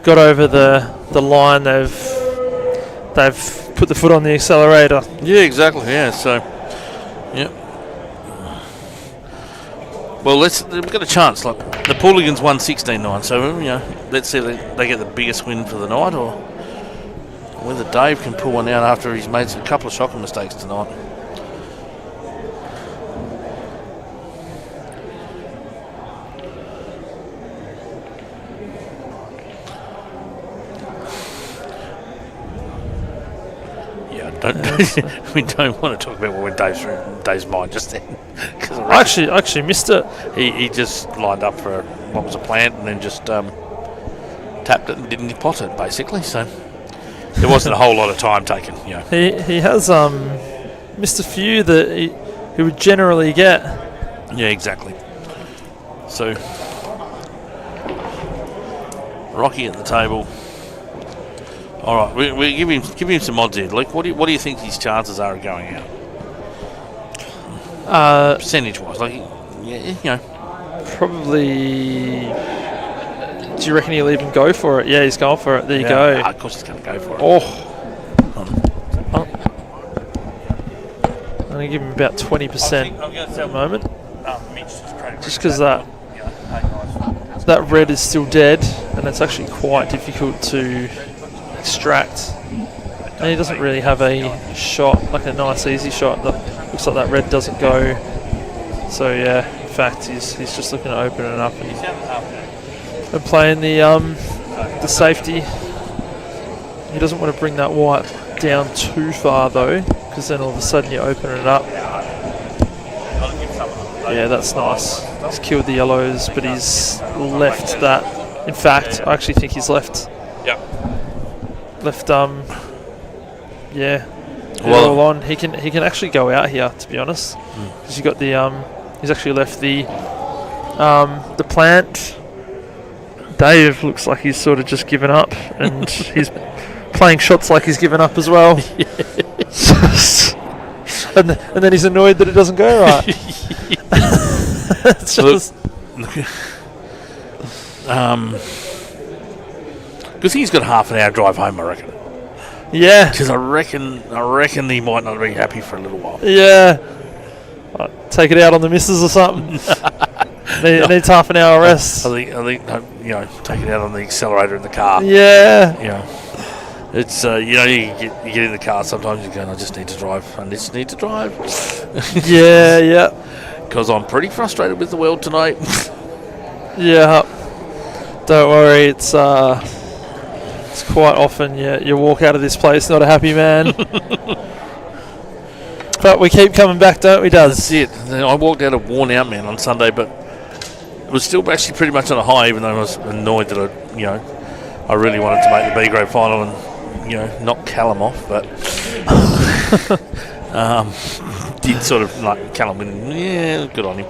got over the line, they've put the foot on the accelerator. Yeah, exactly. Yeah, so well, we've got a chance. Like the Pooligans won 16.9, so let's see if they get the biggest win for the night, or whether Dave can pull one out after he's made a couple of shocking mistakes tonight. we don't want to talk about what went Dave's mind just then. I actually missed it. He just lined up for what was a plant and then just tapped it and didn't pot it, basically. So there wasn't a whole lot of time taken. He has missed a few that he would generally get. Yeah, exactly. So Rocky at the table. All right, we give him some odds here. Like, what do you think his chances are of going out? Percentage-wise, Probably. Do you reckon he'll even go for it? Yeah, he's going for it. There you go. Of course he's going to go for it. I'm going to give him about 20% at the moment. Just because that red is still dead, and it's actually quite difficult to extract. And he doesn't really have a shot, like a nice easy shot. That looks like that red doesn't go. So yeah, in fact, he's just looking to open it up and playing the safety. He doesn't want to bring that white down too far though, because then all of a sudden you open it up. Yeah, that's nice. He's killed the yellows, but he's left that. In fact, I actually think he's left. Yeah. Well, all on. He can actually go out here, to be honest, because you got the he's actually left the plant. Dave looks like he's sort of just given up, and he's playing shots like he's given up as well. and then he's annoyed that it doesn't go right. It's just because he's got half an hour drive home, I reckon. Yeah. Because I reckon he might not be happy for a little while. Yeah. Take it out on the missus or something. Needs half an hour rest. I think take it out on the accelerator in the car. Yeah. It's you get in the car sometimes you're going, I just need to drive. Yeah. Because I'm pretty frustrated with the world tonight. Yeah. Don't worry, it's quite often you walk out of this place not a happy man. But we keep coming back, don't we, Daz? That's it. I walked out a worn out man on Sunday, but it was still actually pretty much on a high, even though I was annoyed that I really wanted to make the B grade final and knock Callum off, but did sort of like Callum win. Yeah, good on him.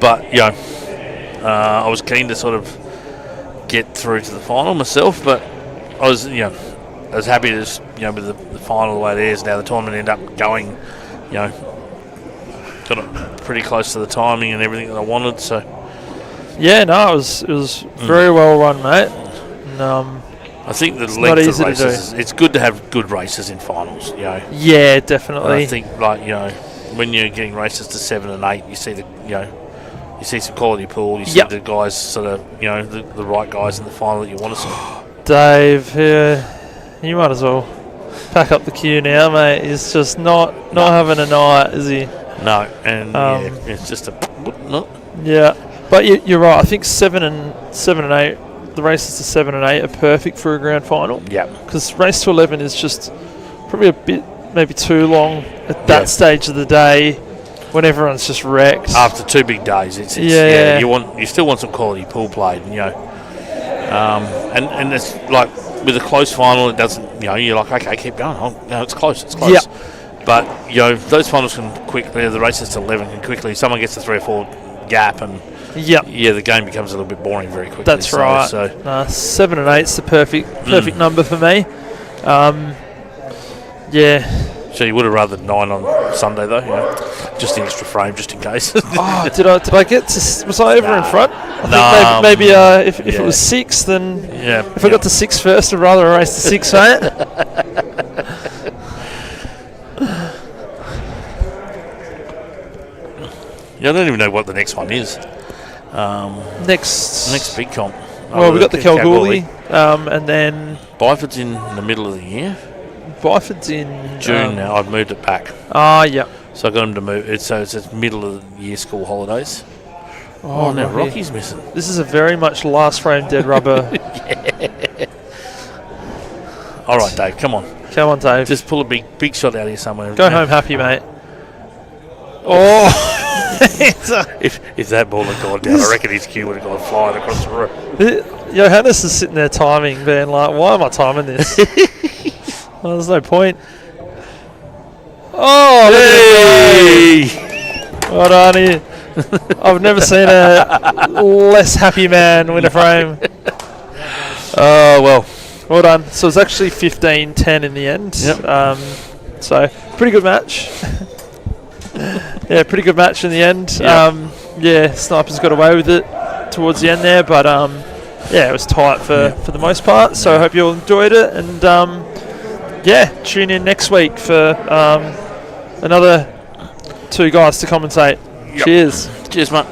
But I was keen to sort of get through to the final myself, but I was happy to just, with the final the way it is now. The tournament ended up going, got it pretty close to the timing and everything that I wanted. So yeah, no, it was very well run, mate. And, I think the length of races, it's good to have good races in finals. Yeah, definitely. And I think when you're getting races to 7 and 8, you see you see some quality pool. You see the guys sort of the right guys in the final that you want to see. Dave, you might as well pack up the queue now, mate. He's just not having a night, is he? No, and it's just no. Yeah, but you're right. I think 7 and 8, the races to 7 and 8 are perfect for a grand final. Yeah, because race to 11 is just probably a bit maybe too long at that stage of the day when everyone's just wrecked. After 2 big days, it's you still want some quality pool played, and it's like with a close final, it doesn't. You're like, okay, keep going. It's close. Yeah. But those finals can quickly. The races to 11 can quickly. Someone gets a 3 or 4 gap, and the game becomes a little bit boring very quickly. That's right. So 7 and 8's the perfect number for me. So you would have rather 9 on Sunday though, just the extra frame, just in case. Did I get to? Was I ever in front? I think maybe if it was 6, then if I got to 6 first, I'd rather race to 6, mate. I don't even know what the next one is. Next big comp. Well, we got the Kalgoorlie, and then Byford's in the middle of the year. Byford's in June now. I've moved it back. Yeah. So I got him to move it. So it's middle of the year school holidays. Oh, now Rocky's missing. This is a very much last frame dead rubber. All right, Dave, come on. Come on, Dave. Just pull a big shot out here somewhere. Go home happy, mate. Oh! If that ball had gone down, I reckon his cue would have gone flying across the room. Johannes is sitting there timing, being like, why am I timing this? Well, there's no point. Oh, Hey! well done here. I've never seen a less happy man win a frame. Oh, well. Well done. So it's actually 15-10 in the end. Yep. So pretty good match. Yeah, pretty good match in the end. Yep. Snipers got away with it towards the end there, but it was tight for the most part. So I hope you all enjoyed it, and tune in next week for another 2 guys to commentate. Yep. Cheers. Cheers, mate.